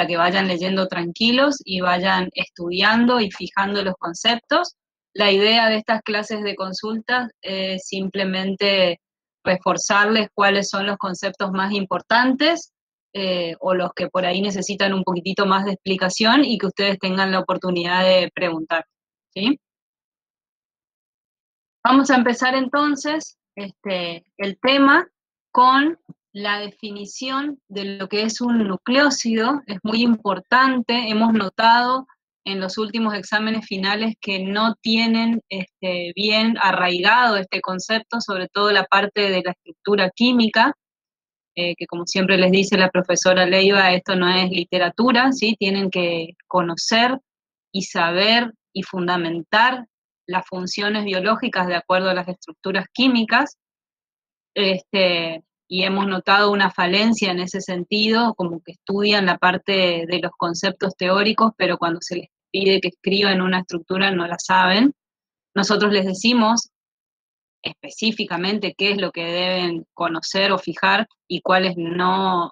para que vayan leyendo tranquilos y vayan estudiando y fijando los conceptos. La idea de estas clases de consultas es simplemente reforzarles cuáles son los conceptos más importantes o los que por ahí necesitan un poquitito más de explicación y que ustedes tengan la oportunidad de preguntar, ¿sí? Vamos a empezar entonces el tema con la definición de lo que es un nucleósido. Es muy importante, hemos notado en los últimos exámenes finales que no tienen bien arraigado este concepto, sobre todo la parte de la estructura química, que como siempre les dice la profesora Leiva, esto no es literatura, ¿sí? Tienen que conocer y saber y fundamentar las funciones biológicas de acuerdo a las estructuras químicas, y hemos notado una falencia en ese sentido, como que estudian la parte de los conceptos teóricos, pero cuando se les pide que escriban una estructura no la saben. Nosotros les decimos específicamente qué es lo que deben conocer o fijar y cuáles no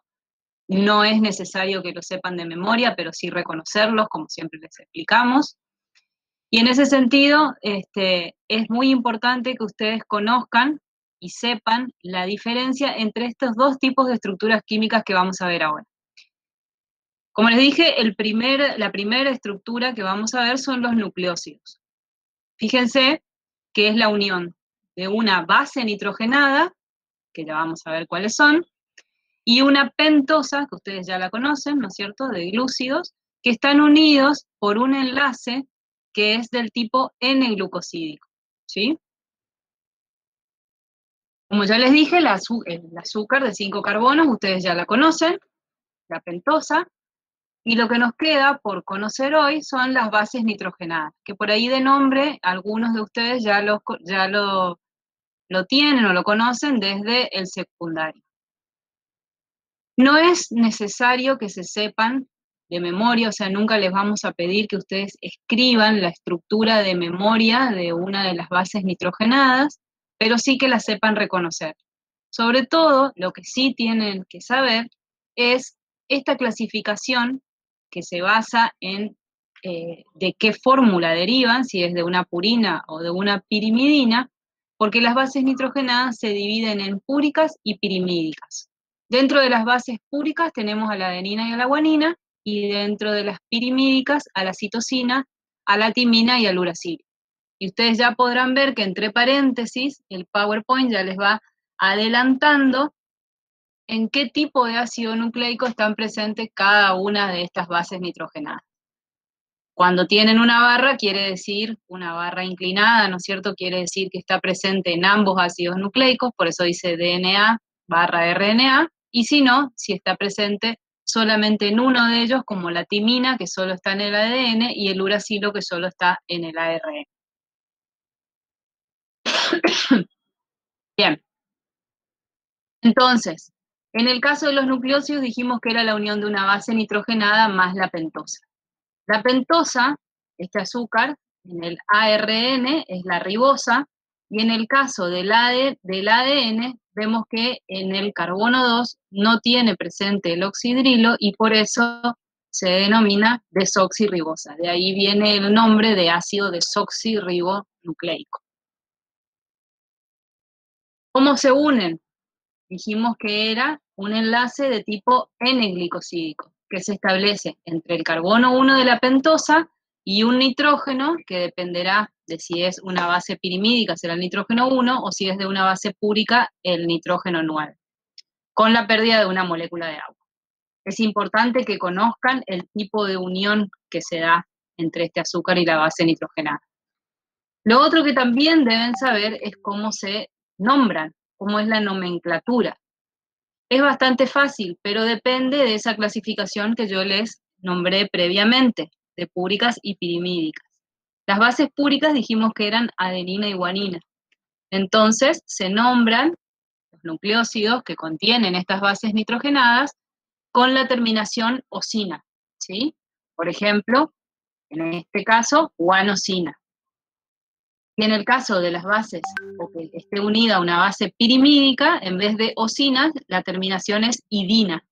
es necesario que lo sepan de memoria, pero sí reconocerlos, como siempre les explicamos. Y en ese sentido, es muy importante que ustedes conozcan y sepan la diferencia entre estos dos tipos de estructuras químicas que vamos a ver ahora. Como les dije, la primera estructura que vamos a ver son los nucleósidos. Fíjense que es la unión de una base nitrogenada, que ya vamos a ver cuáles son, y una pentosa, que ustedes ya la conocen, ¿no es cierto?, de glúcidos, que están unidos por un enlace que es del tipo N-glucosídico, ¿sí? Como ya les dije, el azúcar de 5 carbonos, ustedes ya la conocen, la pentosa, y lo que nos queda por conocer hoy son las bases nitrogenadas, que por ahí de nombre algunos de ustedes ya lo tienen o lo conocen desde el secundario. No es necesario que se sepan de memoria, o sea, nunca les vamos a pedir que ustedes escriban la estructura de memoria de una de las bases nitrogenadas, pero sí que la sepan reconocer. Sobre todo, lo que sí tienen que saber es esta clasificación que se basa en de qué fórmula derivan, si es de una purina o de una pirimidina, porque las bases nitrogenadas se dividen en púricas y pirimídicas. Dentro de las bases púricas tenemos a la adenina y a la guanina, y dentro de las pirimídicas a la citosina, a la timina y al uracilo. Y ustedes ya podrán ver que entre paréntesis el PowerPoint ya les va adelantando en qué tipo de ácido nucleico están presentes cada una de estas bases nitrogenadas. Cuando tienen una barra, quiere decir una barra inclinada, ¿no es cierto? Quiere decir que está presente en ambos ácidos nucleicos, por eso dice DNA barra RNA, y si no, si está presente solamente en uno de ellos, como la timina, que solo está en el ADN, y el uracilo, que solo está en el ARN. Bien. Entonces, en el caso de los nucleósidos dijimos que era la unión de una base nitrogenada más la pentosa. La pentosa, este azúcar, en el ARN es la ribosa, y en el caso del ADN vemos que en el carbono 2 no tiene presente el oxidrilo y por eso se denomina desoxirribosa. De ahí viene el nombre de ácido desoxirribonucleico. ¿Cómo se unen? Dijimos que era un enlace de tipo N-glicosídico, que se establece entre el carbono 1 de la pentosa y un nitrógeno, que dependerá de si es una base pirimídica, será el nitrógeno 1, o si es de una base púrica, el nitrógeno 9, con la pérdida de una molécula de agua. Es importante que conozcan el tipo de unión que se da entre este azúcar y la base nitrogenada. Lo otro que también deben saber es cómo se nombran, cómo es la nomenclatura. Es bastante fácil, pero depende de esa clasificación que yo les nombré previamente, de púricas y pirimídicas. Las bases púricas dijimos que eran adenina y guanina. Entonces se nombran los nucleósidos que contienen estas bases nitrogenadas con la terminación osina, ¿sí? Por ejemplo, en este caso, guanosina. Y en el caso de las bases, o que esté unida a una base pirimídica, en vez de osinas, la terminación es idina.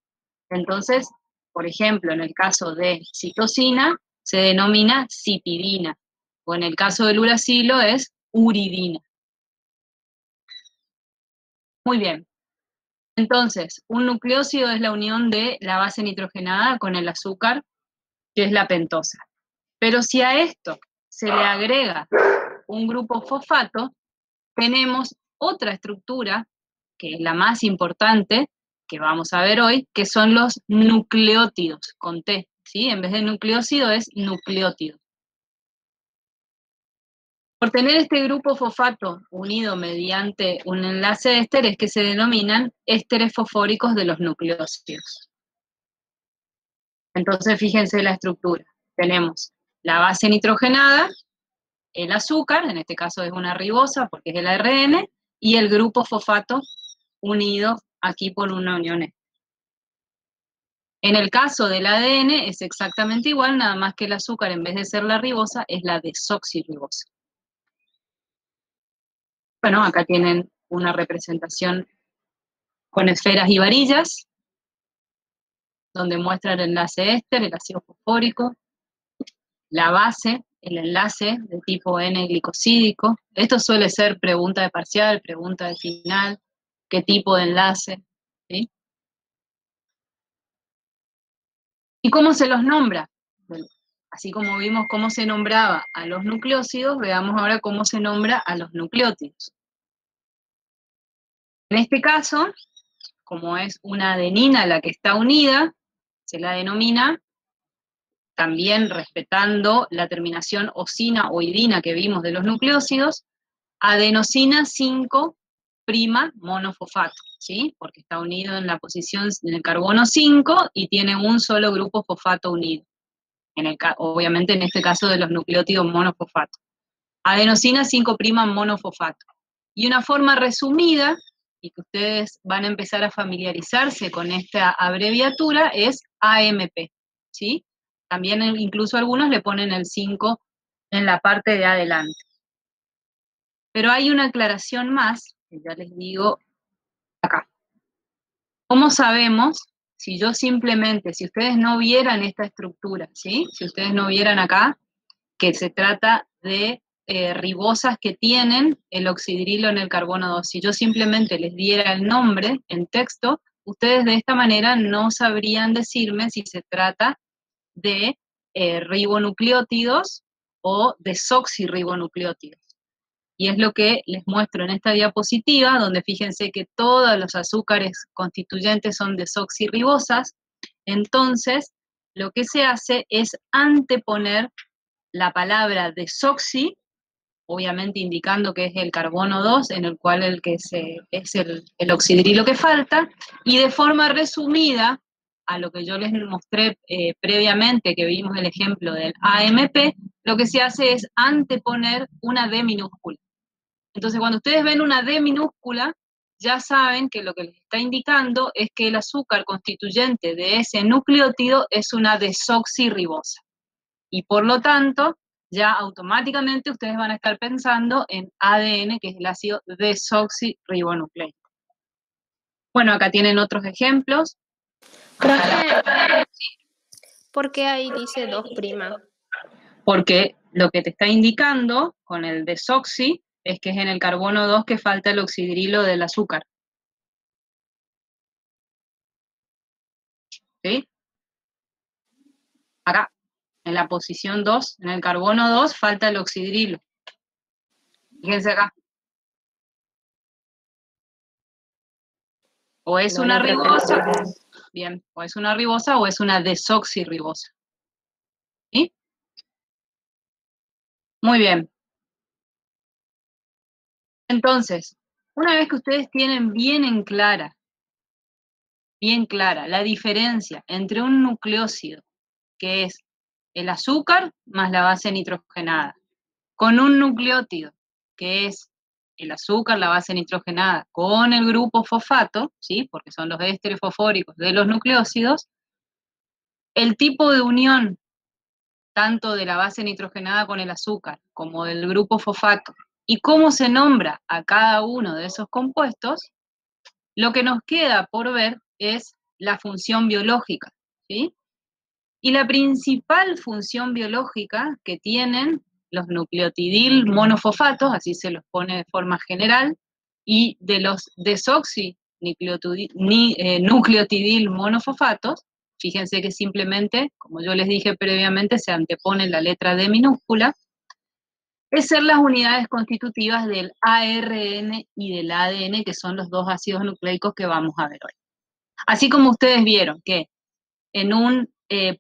Entonces, Por ejemplo, en el caso de citosina, se denomina citidina, o en el caso del uracilo es uridina. Muy bien. Entonces, un nucleósido es la unión de la base nitrogenada con el azúcar, que es la pentosa. Pero si a esto se le agrega un grupo fosfato, tenemos otra estructura, que es la más importante, que vamos a ver hoy, que son los nucleótidos, con T, ¿sí? En vez de nucleósido es nucleótido. Por tener este grupo fosfato unido mediante un enlace de ésteres que se denominan ésteres fosfóricos de los nucleósidos. Entonces, fíjense la estructura. Tenemos la base nitrogenada, el azúcar, en este caso es una ribosa porque es el ARN, y el grupo fosfato unido aquí por una unión E. En el caso del ADN es exactamente igual, nada más que el azúcar, en vez de ser la ribosa, es la desoxirribosa. Bueno, acá tienen una representación con esferas y varillas, donde muestra el enlace éster, el ácido fosfórico, la base, el enlace de tipo N-glicosídico. Esto suele ser pregunta de parcial, pregunta de final, qué tipo de enlace, ¿sí? ¿Y cómo se los nombra? Bueno, así como vimos cómo se nombraba a los nucleósidos, veamos ahora cómo se nombra a los nucleótidos. En este caso, como es una adenina la que está unida, se la denomina, también respetando la terminación osina o idina que vimos de los nucleósidos, adenosina 5' monofosfato, ¿sí? Porque está unido en la posición, en el carbono 5 y tiene un solo grupo fosfato unido. Obviamente en este caso de los nucleótidos monofosfato. Adenosina 5' monofosfato. Y una forma resumida, y que ustedes van a empezar a familiarizarse con esta abreviatura, es AMP, ¿sí? También incluso algunos le ponen el 5 en la parte de adelante. Pero hay una aclaración más, que ya les digo acá. ¿Cómo sabemos si yo simplemente, si ustedes no vieran esta estructura, ¿sí? Si ustedes no vieran acá, que se trata de ribosas que tienen el oxidrilo en el carbono 2. Si yo simplemente les diera el nombre en texto, ustedes de esta manera no sabrían decirme si se trata de ribonucleótidos o desoxirribonucleótidos. Y es lo que les muestro en esta diapositiva, donde fíjense que todos los azúcares constituyentes son desoxirribosas. Entonces, lo que se hace es anteponer la palabra desoxi, obviamente indicando que es el carbono 2, en el cual es el oxidrilo que falta, y de forma resumida, a lo que yo les mostré previamente, que vimos el ejemplo del AMP, lo que se hace es anteponer una D minúscula. Entonces, cuando ustedes ven una D minúscula, ya saben que lo que les está indicando es que el azúcar constituyente de ese nucleótido es una desoxirribosa. Y por lo tanto, ya automáticamente ustedes van a estar pensando en ADN, que es el ácido desoxirribonucleico. Bueno, acá tienen otros ejemplos. Profe, ¿por qué ahí dice 2'? Porque lo que te está indicando con el desoxi es que es en el carbono 2 que falta el oxidrilo del azúcar. ¿Sí? Acá, en la posición 2, en el carbono 2, falta el oxidrilo. Fíjense acá. O es una ribosa, bien, o es una ribosa o es una desoxirribosa. ¿Sí? Muy bien. Entonces, una vez que ustedes tienen bien clara la diferencia entre un nucleósido, que es el azúcar más la base nitrogenada, con un nucleótido, que es el azúcar, la base nitrogenada, con el grupo fosfato, ¿sí? Porque son los ésteres fosfóricos de los nucleósidos, el tipo de unión tanto de la base nitrogenada con el azúcar como del grupo fosfato, y cómo se nombra a cada uno de esos compuestos, lo que nos queda por ver es la función biológica, ¿sí? Y la principal función biológica que tienen los nucleotidil monofosfatos, así se los pone de forma general, y de los nucleotidil monofosfatos, fíjense que simplemente, como yo les dije previamente, se antepone la letra D minúscula, es ser las unidades constitutivas del ARN y del ADN, que son los dos ácidos nucleicos que vamos a ver hoy. Así como ustedes vieron que en un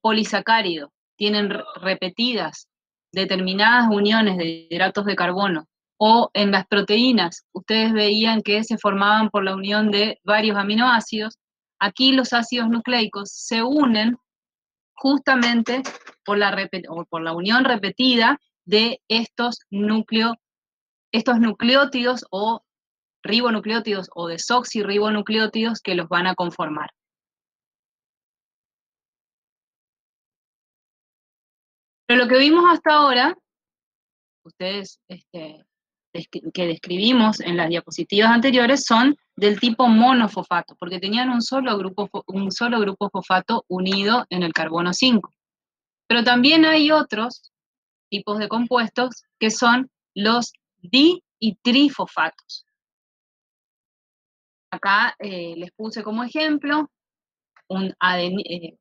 polisacárido tienen repetidas determinadas uniones de hidratos de carbono, o en las proteínas ustedes veían que se formaban por la unión de varios aminoácidos, aquí los ácidos nucleicos se unen justamente por la unión repetida de estos nucleótidos o ribonucleótidos o desoxirribonucleótidos que los van a conformar. Pero lo que vimos hasta ahora, ustedes que describimos en las diapositivas anteriores, son del tipo monofosfato, porque tenían un solo grupo fosfato unido en el carbono 5. Pero también hay otros tipos de compuestos que son los di y trifosfatos. Acá les puse como ejemplo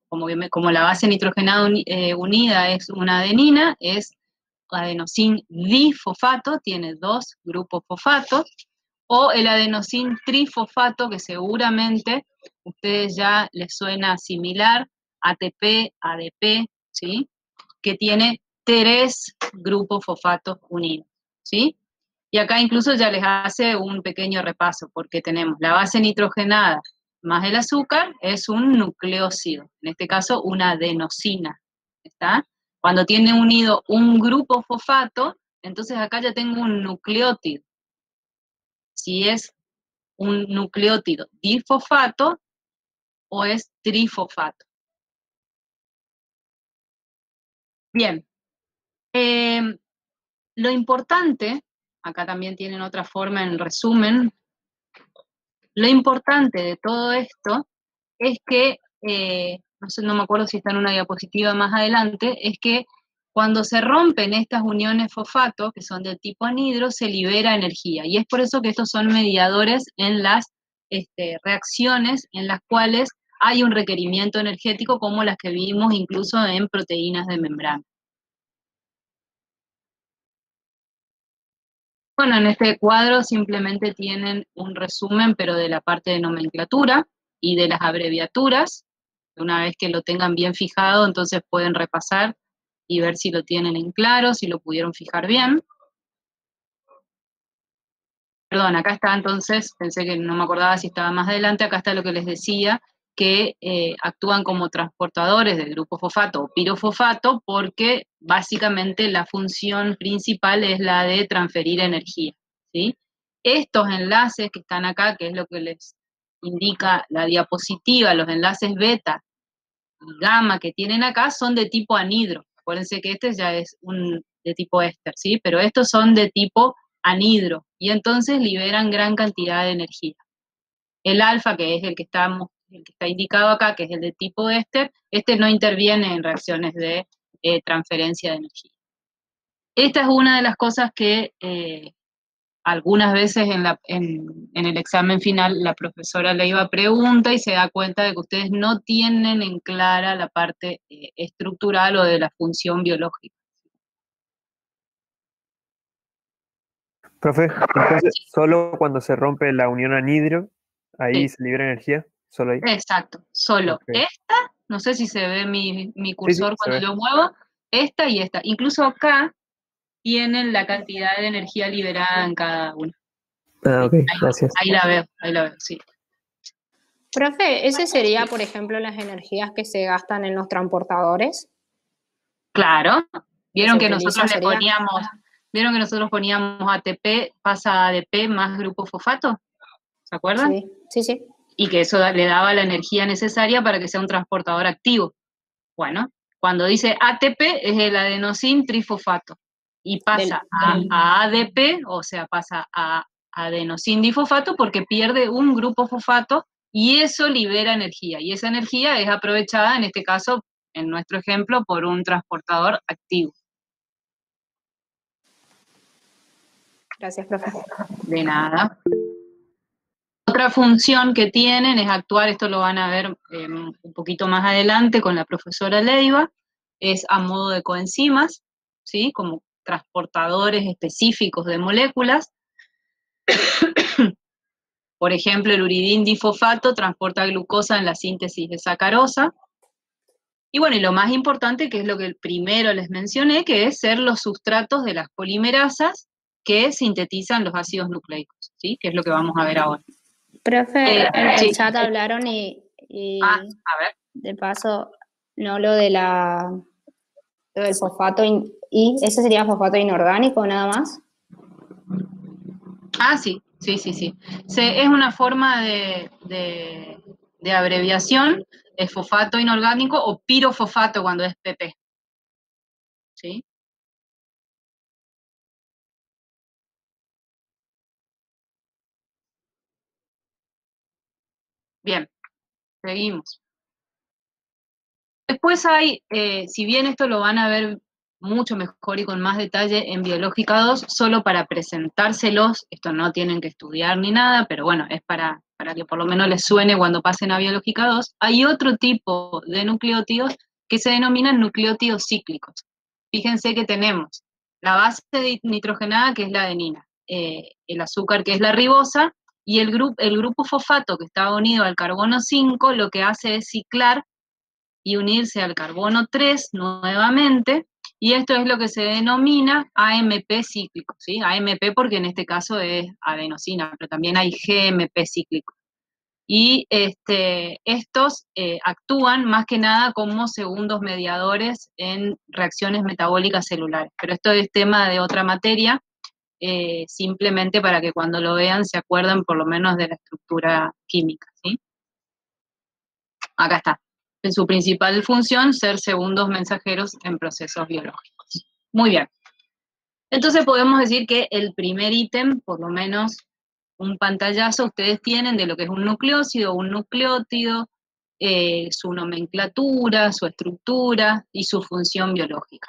como la base nitrogenada unida es una adenina, es adenosin difosfato, tiene 2 grupos fosfatos, o el adenosin trifosfato, que seguramente ustedes ya les suena similar, ATP, ADP, ¿sí? Que tiene 3 grupos fosfatos unidos, ¿sí? Y acá incluso ya les hace un pequeño repaso, porque tenemos la base nitrogenada más el azúcar, es un nucleócido, en este caso una adenosina, ¿está? Cuando tiene unido un grupo fosfato, entonces acá ya tengo un nucleótido. Si es un nucleótido difosfato o es trifosfato. Bien. Lo importante, acá también tienen otra forma en resumen, lo importante de todo esto es que, no me acuerdo si está en una diapositiva más adelante, es que cuando se rompen estas uniones fosfato, que son del tipo anhidro, se libera energía. Y es por eso que estos son mediadores en las reacciones en las cuales hay un requerimiento energético, como las que vimos incluso en proteínas de membrana. Bueno, en este cuadro simplemente tienen un resumen, pero de la parte de nomenclatura y de las abreviaturas. Una vez que lo tengan bien fijado, entonces pueden repasar y ver si lo tienen en claro, si lo pudieron fijar bien. Perdón, acá está entonces, pensé que no me acordaba si estaba más adelante, acá está lo que les decía, que actúan como transportadores del grupo fosfato o pirofosfato, porque básicamente la función principal es la de transferir energía, ¿sí? Estos enlaces que están acá, que es lo que les indica la diapositiva, los enlaces beta y gamma que tienen acá, son de tipo anhidro. Acuérdense que este ya es de tipo éster, ¿sí? Pero estos son de tipo anhidro, y entonces liberan gran cantidad de energía. El alfa, que es el que está indicado acá, que es el de tipo éster, este no interviene en reacciones de transferencia de energía. Esta es una de las cosas que algunas veces en el examen final la profesora le iba a preguntar y se da cuenta de que ustedes no tienen en clara la parte estructural o de la función biológica. Profe, entonces solo cuando se rompe la unión anhidro, ahí Sí. se libera energía, solo ahí. Exacto, solo Okay. esta, no sé si se ve mi cursor Sí, cuando yo muevo, esta y esta. Incluso acá tienen la cantidad de energía liberada en cada una. Ah, ok, gracias. Ahí la veo, sí. Profe, ¿ese sería, por ejemplo, las energías que se gastan en los transportadores? Claro, vieron que utiliza, nosotros poníamos ATP, pasa a ADP más grupo fosfato, ¿se acuerdan? Sí, sí, sí. Y que eso le daba la energía necesaria para que sea un transportador activo. Bueno, cuando dice ATP es el adenosin trifosfato y pasa a ADP, o sea, pasa a adenosin difosfato porque pierde un grupo fosfato y eso libera energía. Y esa energía es aprovechada, en este caso, en nuestro ejemplo, por un transportador activo. Gracias, profe. De nada. Otra función que tienen es actuar, esto lo van a ver un poquito más adelante con la profesora Leiva, es a modo de coenzimas, ¿sí? Como transportadores específicos de moléculas. Por ejemplo, el uridín difosfato transporta glucosa en la síntesis de sacarosa. Y bueno, y lo más importante, que es lo que primero les mencioné, que es ser los sustratos de las polimerasas que sintetizan los ácidos nucleicos, ¿sí? Que es lo que vamos a ver ahora. Profe, en el Sí. chat hablaron y A ver. de paso, no lo de lo del fosfato, y ese sería fosfato inorgánico nada más. Sí. Es una forma de abreviación, es fosfato inorgánico o pirofosfato cuando es PP. ¿Sí? Bien, seguimos. Después hay, si bien esto lo van a ver mucho mejor y con más detalle en Biológica 2, solo para presentárselos, esto no tienen que estudiar ni nada, pero bueno, es para que por lo menos les suene cuando pasen a Biológica 2, hay otro tipo de nucleótidos que se denominan nucleótidos cíclicos. Fíjense que tenemos la base nitrogenada, que es la adenina, el azúcar, que es la ribosa, y el grupo fosfato, que está unido al carbono 5, lo que hace es ciclar y unirse al carbono 3 nuevamente, y esto es lo que se denomina AMP cíclico, ¿sí? AMP porque en este caso es adenosina, pero también hay GMP cíclico. Y estos actúan más que nada como segundos mediadores en reacciones metabólicas celulares, pero esto es tema de otra materia, simplemente para que cuando lo vean se acuerden por lo menos de la estructura química, ¿sí? Acá está. En su principal función, ser segundos mensajeros en procesos biológicos. Muy bien. Entonces podemos decir que el primer ítem, por lo menos un pantallazo, ustedes tienen de lo que es un nucleócido, un nucleótido, su nomenclatura, su estructura y su función biológica.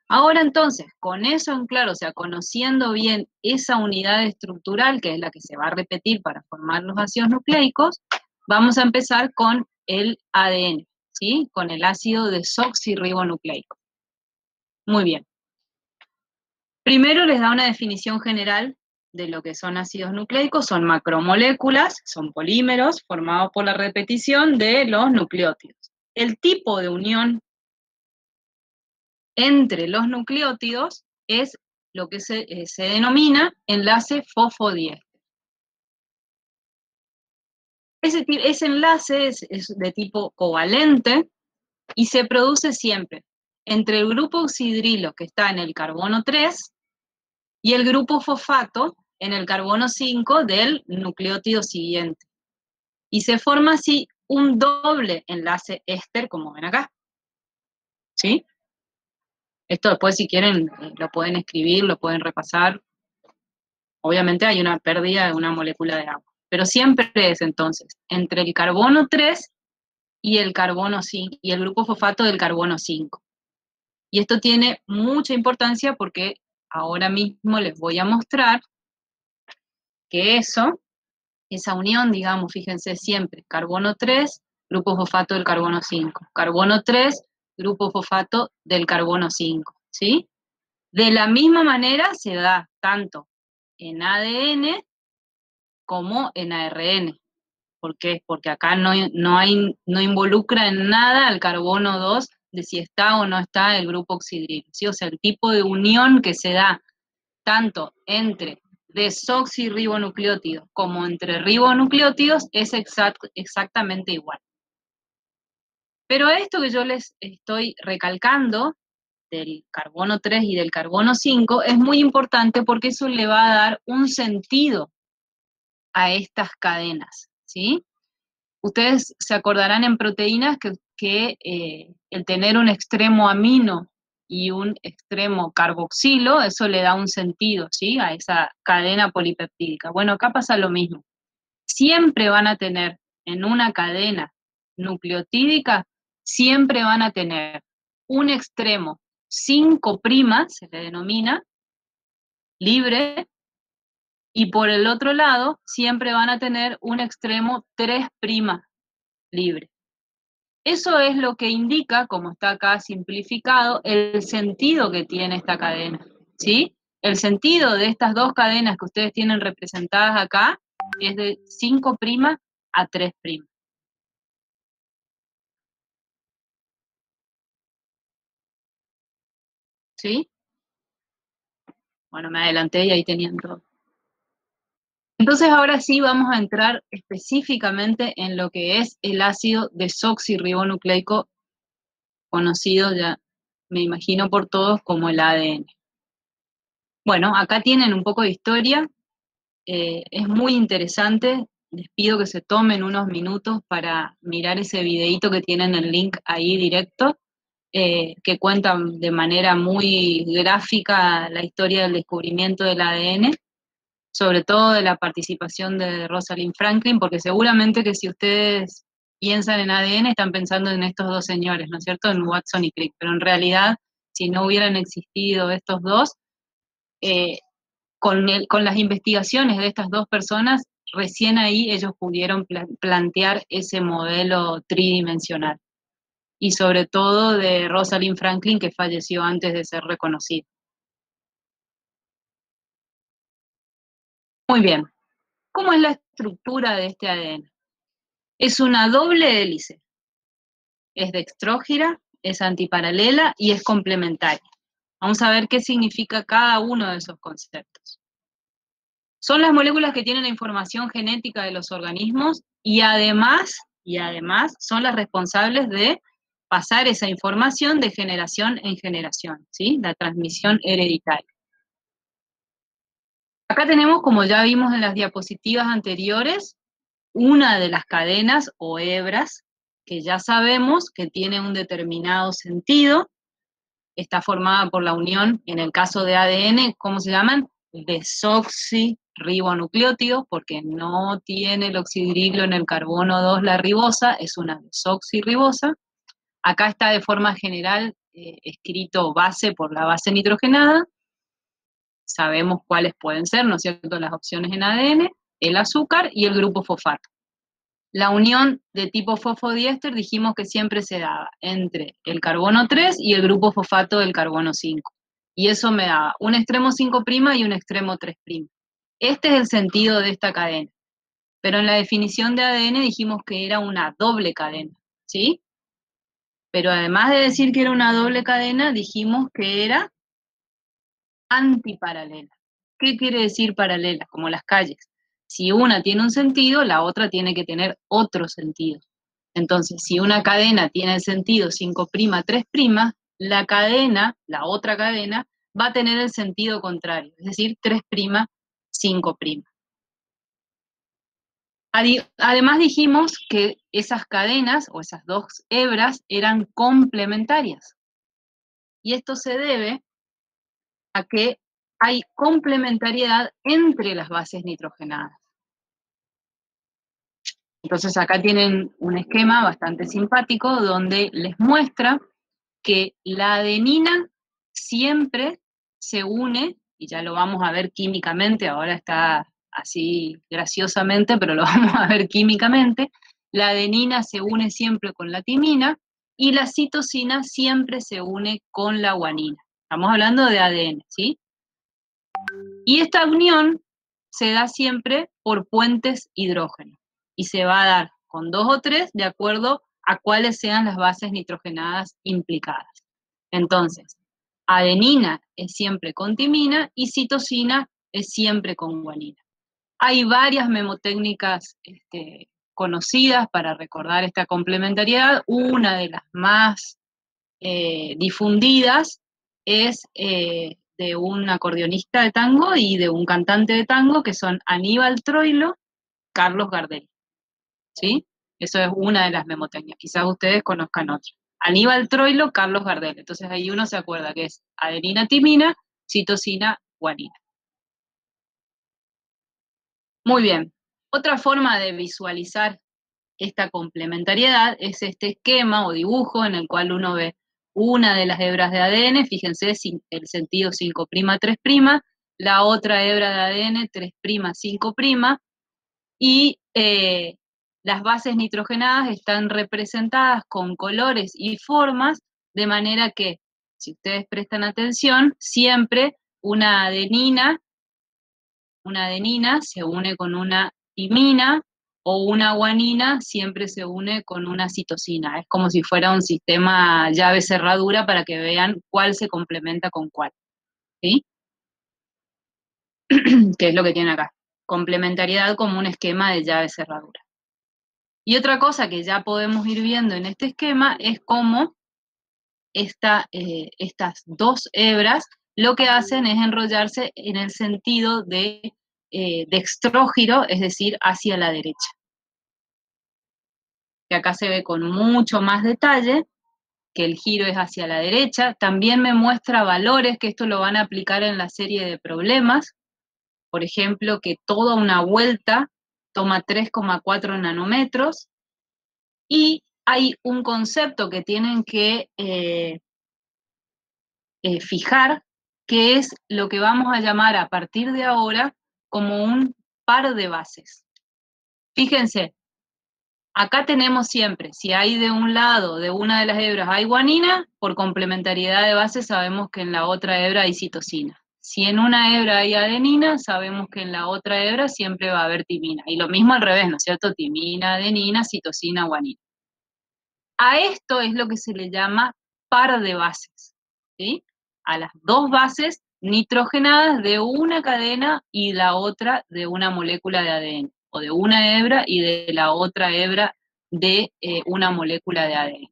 Ahora entonces, con eso en claro, o sea, conociendo bien esa unidad estructural, que es la que se va a repetir para formar los ácidos nucleicos, vamos a empezar con el ADN, ¿sí? Con el ácido desoxirribonucleico. Muy bien. Primero les da una definición general de lo que son ácidos nucleicos, son macromoléculas, son polímeros formados por la repetición de los nucleótidos. El tipo de unión entre los nucleótidos es lo que se denomina enlace fosfodiéster. Ese enlace es de tipo covalente y se produce siempre entre el grupo oxidrilo que está en el carbono 3 y el grupo fosfato en el carbono 5 del nucleótido siguiente. Y se forma así un doble enlace éster, como ven acá. ¿Sí? Esto después, si quieren, lo pueden escribir, lo pueden repasar. Obviamente hay una pérdida de una molécula de agua. Pero siempre es entonces entre el carbono 3 y el carbono 5, y el grupo fosfato del carbono 5. Y esto tiene mucha importancia porque ahora mismo les voy a mostrar que esa unión, digamos, fíjense siempre, carbono 3, grupo fosfato del carbono 5. Carbono 3, grupo fosfato del carbono 5, ¿sí? De la misma manera se da tanto en ADN como en ARN. ¿Por qué? Porque acá no involucra en nada al carbono 2 de si está o no está el grupo oxidrilo, ¿sí? O sea, el tipo de unión que se da tanto entre desoxirribonucleótidos como entre ribonucleótidos es exactamente igual. Pero esto que yo les estoy recalcando del carbono 3 y del carbono 5 es muy importante porque eso le va a dar un sentido a estas cadenas, ¿sí? Ustedes se acordarán en proteínas que el tener un extremo amino y un extremo carboxilo, eso le da un sentido, ¿sí? A esa cadena polipeptídica. Bueno, acá pasa lo mismo. Siempre van a tener en una cadena nucleotídica, siempre van a tener un extremo 5', se le denomina, libre, y por el otro lado siempre van a tener un extremo 3' libre. Eso es lo que indica, como está acá simplificado, el sentido que tiene esta cadena, ¿sí? El sentido de estas dos cadenas que ustedes tienen representadas acá es de 5' a 3'. ¿Sí? Bueno, me adelanté y ahí tenían todo. Entonces ahora sí vamos a entrar específicamente en lo que es el ácido desoxirribonucleico, conocido ya, me imagino por todos, como el ADN. Bueno, acá tienen un poco de historia, es muy interesante, les pido que se tomen unos minutos para mirar ese videíto que tienen el link ahí directo, que cuenta de manera muy gráfica la historia del descubrimiento del ADN, sobre todo de la participación de Rosalind Franklin, porque seguramente que si ustedes piensan en ADN están pensando en estos dos señores, ¿no es cierto?, en Watson y Crick, pero en realidad, si no hubieran existido estos dos, con las investigaciones de estas dos personas, recién ahí ellos pudieron plantear ese modelo tridimensional, y sobre todo de Rosalind Franklin, que falleció antes de ser reconocida. Muy bien, ¿cómo es la estructura de este ADN? Es una doble hélice, es dextrógira, es antiparalela y es complementaria. Vamos a ver qué significa cada uno de esos conceptos. Son las moléculas que tienen la información genética de los organismos y además son las responsables de pasar esa información de generación en generación, ¿sí? La transmisión hereditaria. Acá tenemos, como ya vimos en las diapositivas anteriores, una de las cadenas o hebras que ya sabemos que tiene un determinado sentido, está formada por la unión, en el caso de ADN, ¿cómo se llaman? Desoxirribonucleótidos, porque no tiene el oxidrilo en el carbono 2 la ribosa, es una desoxirribosa. Acá está de forma general escrito base por la base nitrogenada, sabemos cuáles pueden ser, ¿no es cierto?, las opciones en ADN, el azúcar y el grupo fosfato. La unión de tipo fosfodiéster dijimos que siempre se daba entre el carbono 3 y el grupo fosfato del carbono 5. Y eso me daba un extremo 5' y un extremo 3'. Este es el sentido de esta cadena. Pero en la definición de ADN dijimos que era una doble cadena, ¿sí? Pero además de decir que era una doble cadena, dijimos que era antiparalela. ¿Qué quiere decir paralela? Como las calles. Si una tiene un sentido, la otra tiene que tener otro sentido. Entonces, si una cadena tiene el sentido 5', 3', la cadena, la otra cadena, va a tener el sentido contrario, es decir, 3', 5'. Además dijimos que esas cadenas o esas dos hebras eran complementarias. Y esto se debe a que hay complementariedad entre las bases nitrogenadas. Entonces acá tienen un esquema bastante simpático donde les muestra que la adenina siempre se une, y ya lo vamos a ver químicamente, ahora está así graciosamente, pero lo vamos a ver químicamente, la adenina se une siempre con la timina y la citosina siempre se une con la guanina. Estamos hablando de ADN, ¿sí? Y esta unión se da siempre por puentes hidrógenos y se va a dar con 2 o 3 de acuerdo a cuáles sean las bases nitrogenadas implicadas. Entonces, adenina es siempre con timina y citosina es siempre con guanina. Hay varias memotécnicas conocidas para recordar esta complementariedad. Una de las más difundidas es de un acordeonista de tango y de un cantante de tango, que son Aníbal Troilo, Carlos Gardel, ¿sí? Eso es una de las memotécnicas, quizás ustedes conozcan otra. Aníbal Troilo, Carlos Gardel, entonces ahí uno se acuerda que es adenina, timina, citosina, guanina. Muy bien, otra forma de visualizar esta complementariedad es este esquema o dibujo en el cual uno ve una de las hebras de ADN, fíjense, el sentido 5', 3', la otra hebra de ADN 3', 5', y las bases nitrogenadas están representadas con colores y formas, de manera que, si ustedes prestan atención, siempre una adenina se une con una timina, o una guanina siempre se une con una citosina. Es como si fuera un sistema llave-cerradura para que vean cuál se complementa con cuál. ¿Sí? Que es lo que tiene acá. Complementariedad como un esquema de llave-cerradura. Y otra cosa que ya podemos ir viendo en este esquema es cómo estas dos hebras lo que hacen es enrollarse en el sentido de dextrógiro, es decir, hacia la derecha. Que acá se ve con mucho más detalle, que el giro es hacia la derecha. También me muestra valores, que esto lo van a aplicar en la serie de problemas. Por ejemplo, que toda una vuelta toma 3,4 nanómetros. Y hay un concepto que tienen que fijar, que es lo que vamos a llamar a partir de ahora como un par de bases. Fíjense, acá tenemos siempre, si hay de un lado de una de las hebras hay guanina, por complementariedad de bases sabemos que en la otra hebra hay citosina. Si en una hebra hay adenina, sabemos que en la otra hebra siempre va a haber timina. Y lo mismo al revés, ¿no es cierto? Timina, adenina, citosina, guanina. A esto es lo que se le llama par de bases, ¿sí? A las dos bases nitrogenadas de una cadena y la otra de una molécula de ADN, o de una hebra y de la otra hebra de una molécula de ADN.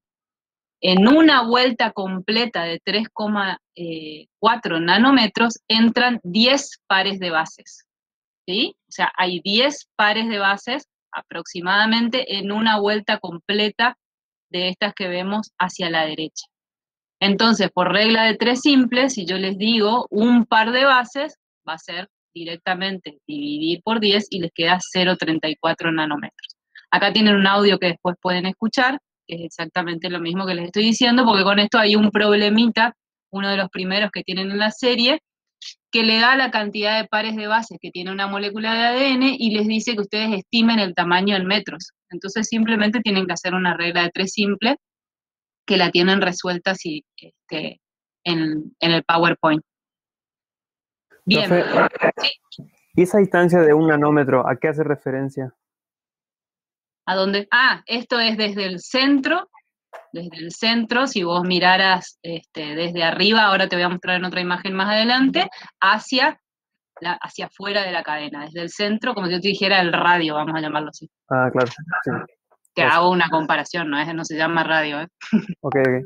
En una vuelta completa de 3,4 nanómetros entran 10 pares de bases, ¿sí? O sea, hay 10 pares de bases aproximadamente en una vuelta completa de estas que vemos hacia la derecha. Entonces, por regla de 3 simples, si yo les digo un par de bases, va a ser directamente dividir por 10 y les queda 0,34 nanómetros. Acá tienen un audio que después pueden escuchar, que es exactamente lo mismo que les estoy diciendo, porque con esto hay un problemita, uno de los primeros que tienen en la serie, que le da la cantidad de pares de bases que tiene una molécula de ADN y les dice que ustedes estimen el tamaño en metros. Entonces simplemente tienen que hacer una regla de 3 simple, que la tienen resuelta así, en el PowerPoint. Bien. Profe, ¿Sí? ¿y esa distancia de 1 nanómetro, a qué hace referencia? ¿A dónde? Ah, esto es desde el centro, si vos miraras desde arriba, ahora te voy a mostrar en otra imagen más adelante, hacia afuera de la cadena, desde el centro, como si yo te dijera el radio, vamos a llamarlo así. Ah, claro, sí. Te Eso. hago una comparación, no se llama radio, ¿eh? Ok, ok.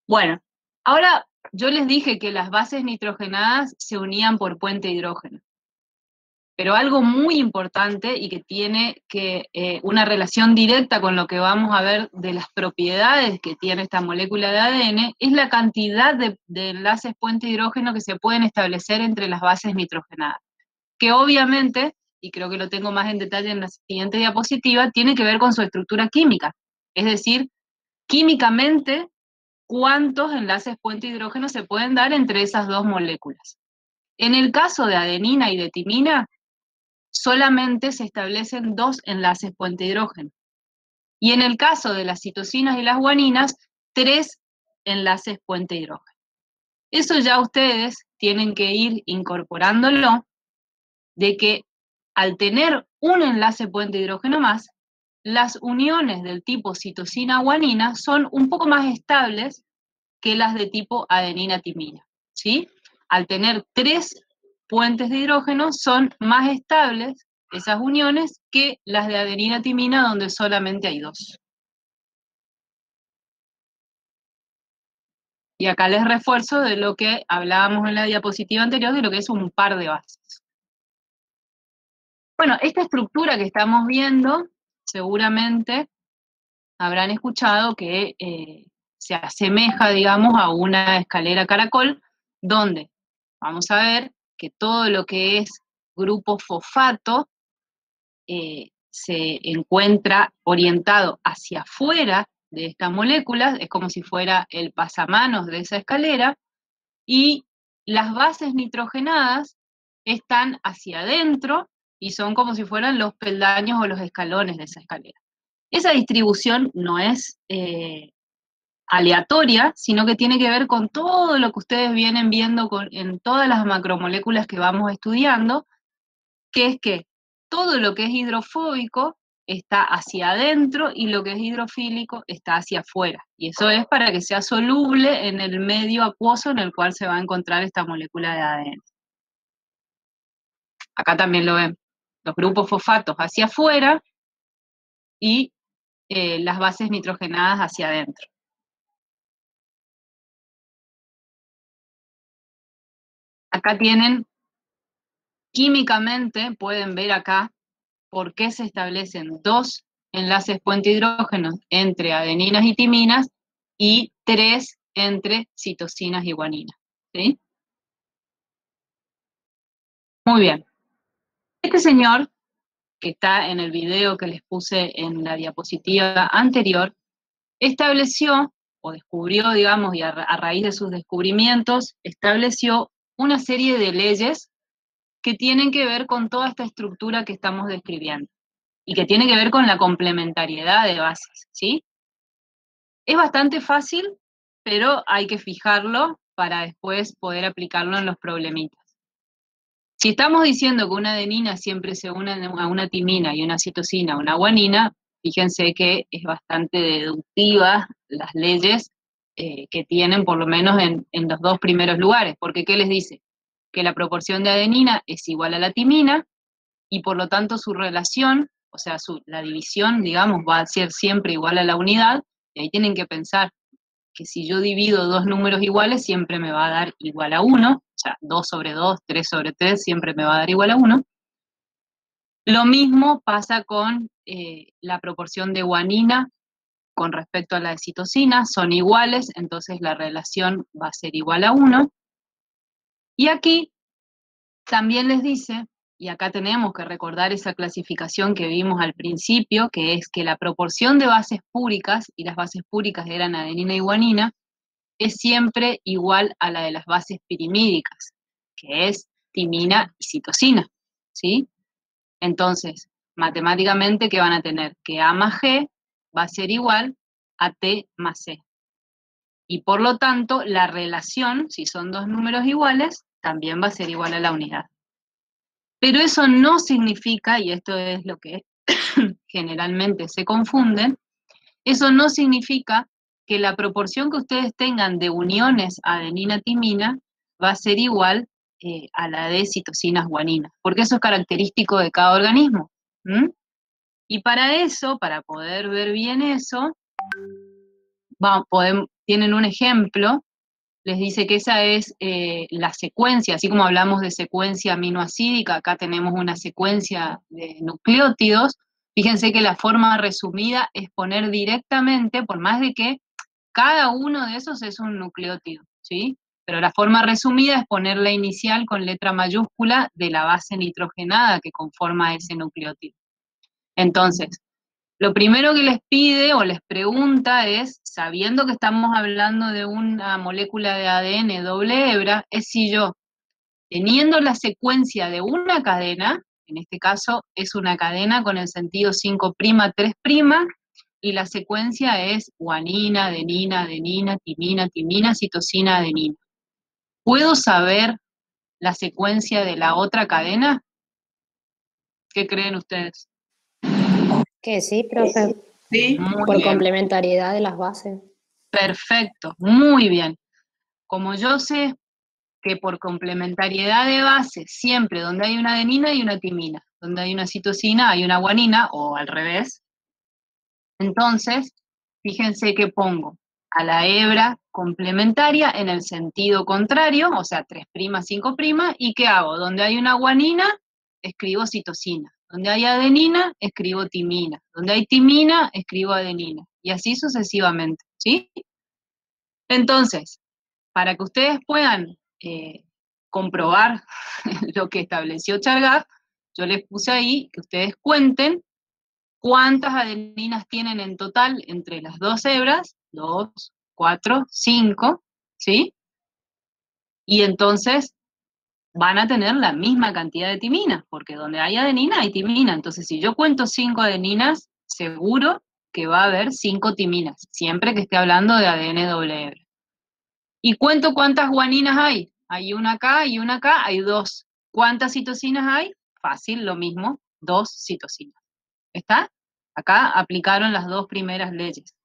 Bueno, ahora yo les dije que las bases nitrogenadas se unían por puente hidrógeno. Pero algo muy importante y que tiene una relación directa con lo que vamos a ver de las propiedades que tiene esta molécula de ADN, es la cantidad de enlaces puente hidrógeno que se pueden establecer entre las bases nitrogenadas. Que obviamente, y creo que lo tengo más en detalle en la siguiente diapositiva, tiene que ver con su estructura química. Es decir, químicamente, cuántos enlaces puente hidrógeno se pueden dar entre esas dos moléculas. En el caso de adenina y de timina, solamente se establecen 2 enlaces puente hidrógeno. Y en el caso de las citosinas y las guaninas, 3 enlaces puente hidrógeno. Eso ya ustedes tienen que ir incorporándolo, de que al tener un enlace puente hidrógeno más, las uniones del tipo citosina-guanina son un poco más estables que las de tipo adenina-timina, ¿sí? Al tener 3 puentes de hidrógeno son más estables esas uniones que las de adenina-timina, donde solamente hay 2. Y acá les refuerzo de lo que hablábamos en la diapositiva anterior, de lo que es un par de bases. Bueno, esta estructura que estamos viendo, seguramente habrán escuchado que se asemeja, digamos, a una escalera caracol, donde vamos a ver que todo lo que es grupo fosfato se encuentra orientado hacia afuera de estas moléculas, es como si fuera el pasamanos de esa escalera, y las bases nitrogenadas están hacia adentro y son como si fueran los peldaños o los escalones de esa escalera. Esa distribución no es aleatoria, sino que tiene que ver con todo lo que ustedes vienen viendo en todas las macromoléculas que vamos estudiando, que es que todo lo que es hidrofóbico está hacia adentro y lo que es hidrofílico está hacia afuera. Y eso es para que sea soluble en el medio acuoso en el cual se va a encontrar esta molécula de ADN. Acá también lo ven. Los grupos fosfatos hacia afuera y las bases nitrogenadas hacia adentro. Acá tienen, químicamente, pueden ver acá por qué se establecen 2 enlaces puente hidrógenos entre adeninas y timinas y 3 entre citosinas y guaninas. ¿Sí? Muy bien. Este señor, que está en el video que les puse en la diapositiva anterior, estableció, o descubrió, digamos, y a raíz de sus descubrimientos, estableció una serie de leyes que tienen que ver con toda esta estructura que estamos describiendo y que tiene que ver con la complementariedad de bases, ¿sí? Es bastante fácil, pero hay que fijarlo para después poder aplicarlo en los problemitas. Si estamos diciendo que una adenina siempre se une a una timina y una citosina a una guanina, fíjense que es bastante deductiva las leyes que tienen, por lo menos en los 2 primeros lugares, porque ¿qué les dice? Que la proporción de adenina es igual a la timina, y por lo tanto su relación, o sea, la división, digamos, va a ser siempre igual a la unidad, y ahí tienen que pensar que si yo divido 2 números iguales, siempre me va a dar igual a 1, o sea, 2 sobre 2, 3 sobre 3, siempre me va a dar igual a 1. Lo mismo pasa con la proporción de guanina con respecto a la de citosina, son iguales, entonces la relación va a ser igual a 1. Y aquí también les dice, y acá tenemos que recordar esa clasificación que vimos al principio, que es que la proporción de bases púricas, y las bases púricas eran adenina y guanina, es siempre igual a la de las bases pirimídicas, que es timina y citosina, ¿sí? Entonces, matemáticamente, ¿qué van a tener? Que A más G va a ser igual a T más C. Y por lo tanto, la relación, si son 2 números iguales, también va a ser igual a la unidad. Pero eso no significa, y esto es lo que generalmente se confunden, eso no significa que la proporción que ustedes tengan de uniones adenina-timina va a ser igual a la de citosinas guaninas, porque eso es característico de cada organismo. Y para eso, para poder ver bien eso, tienen un ejemplo, les dice que esa es la secuencia, así como hablamos de secuencia aminoacídica, acá tenemos una secuencia de nucleótidos. Fíjense que la forma resumida es poner directamente, por más de que cada uno de esos es un nucleótido, ¿sí? Pero la forma resumida es poner la inicial con letra mayúscula de la base nitrogenada que conforma ese nucleótido. Entonces, lo primero que les pide o les pregunta es, sabiendo que estamos hablando de una molécula de ADN doble hebra, es si yo, teniendo la secuencia de una cadena, en este caso es una cadena con el sentido 5', 3', y la secuencia es guanina, adenina, adenina, timina, timina, citosina, adenina. ¿Puedo saber la secuencia de la otra cadena? ¿Qué creen ustedes? Que sí, profe, Sí, Muy por bien. complementariedad de las bases. Perfecto, muy bien. Como yo sé que por complementariedad de bases, siempre donde hay una adenina hay una timina, donde hay una citosina hay una guanina, o al revés, entonces, fíjense que pongo a la hebra complementaria en el sentido contrario, o sea, 3', 5', ¿y qué hago? Donde hay una guanina, escribo citosina. Donde hay adenina, escribo timina. Donde hay timina, escribo adenina. Y así sucesivamente, ¿sí? Entonces, para que ustedes puedan comprobar lo que estableció Chargaff, yo les puse ahí que ustedes cuenten ¿Cuántas adeninas tienen en total entre las dos hebras? 2, 4, 5, ¿sí? Y entonces van a tener la misma cantidad de timinas, porque donde hay adenina hay timina. Entonces, si yo cuento 5 adeninas, seguro que va a haber 5 timinas, siempre que esté hablando de ADN doble hebra. ¿Y cuento cuántas guaninas hay? Hay una acá y una acá, hay 2. ¿Cuántas citocinas hay? Fácil, lo mismo, 2 citocinas. ¿Está? Acá aplicaron las dos primeras leyes.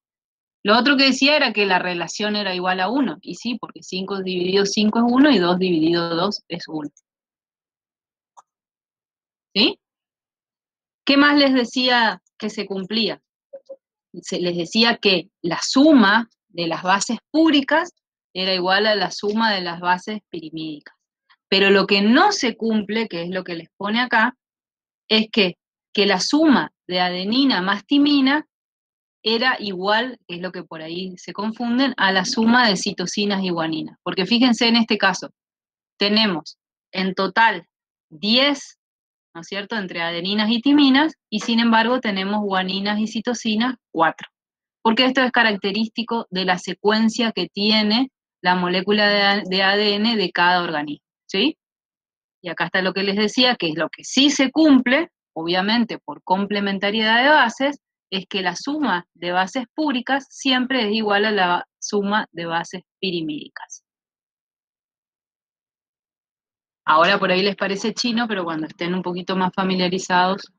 Lo otro que decía era que la relación era igual a 1, y sí, porque 5 dividido 5 es 1 y 2 dividido 2 es 1. ¿Sí? ¿Qué más les decía que se cumplía? Les decía que la suma de las bases púricas era igual a la suma de las bases pirimídicas. Pero lo que no se cumple, que es lo que les pone acá, es que la suma de adenina más timina era igual, que es lo que por ahí se confunden, a la suma de citocinas y guaninas. Porque fíjense en este caso, tenemos en total 10, ¿no es cierto?, entre adeninas y timinas, y sin embargo tenemos guaninas y citocinas 4. Porque esto es característico de la secuencia que tiene la molécula de ADN de cada organismo, ¿sí? Y acá está lo que les decía, que es lo que sí se cumple, obviamente por complementariedad de bases, es que la suma de bases púricas siempre es igual a la suma de bases pirimídicas. Ahora por ahí les parece chino, pero cuando estén un poquito más familiarizados,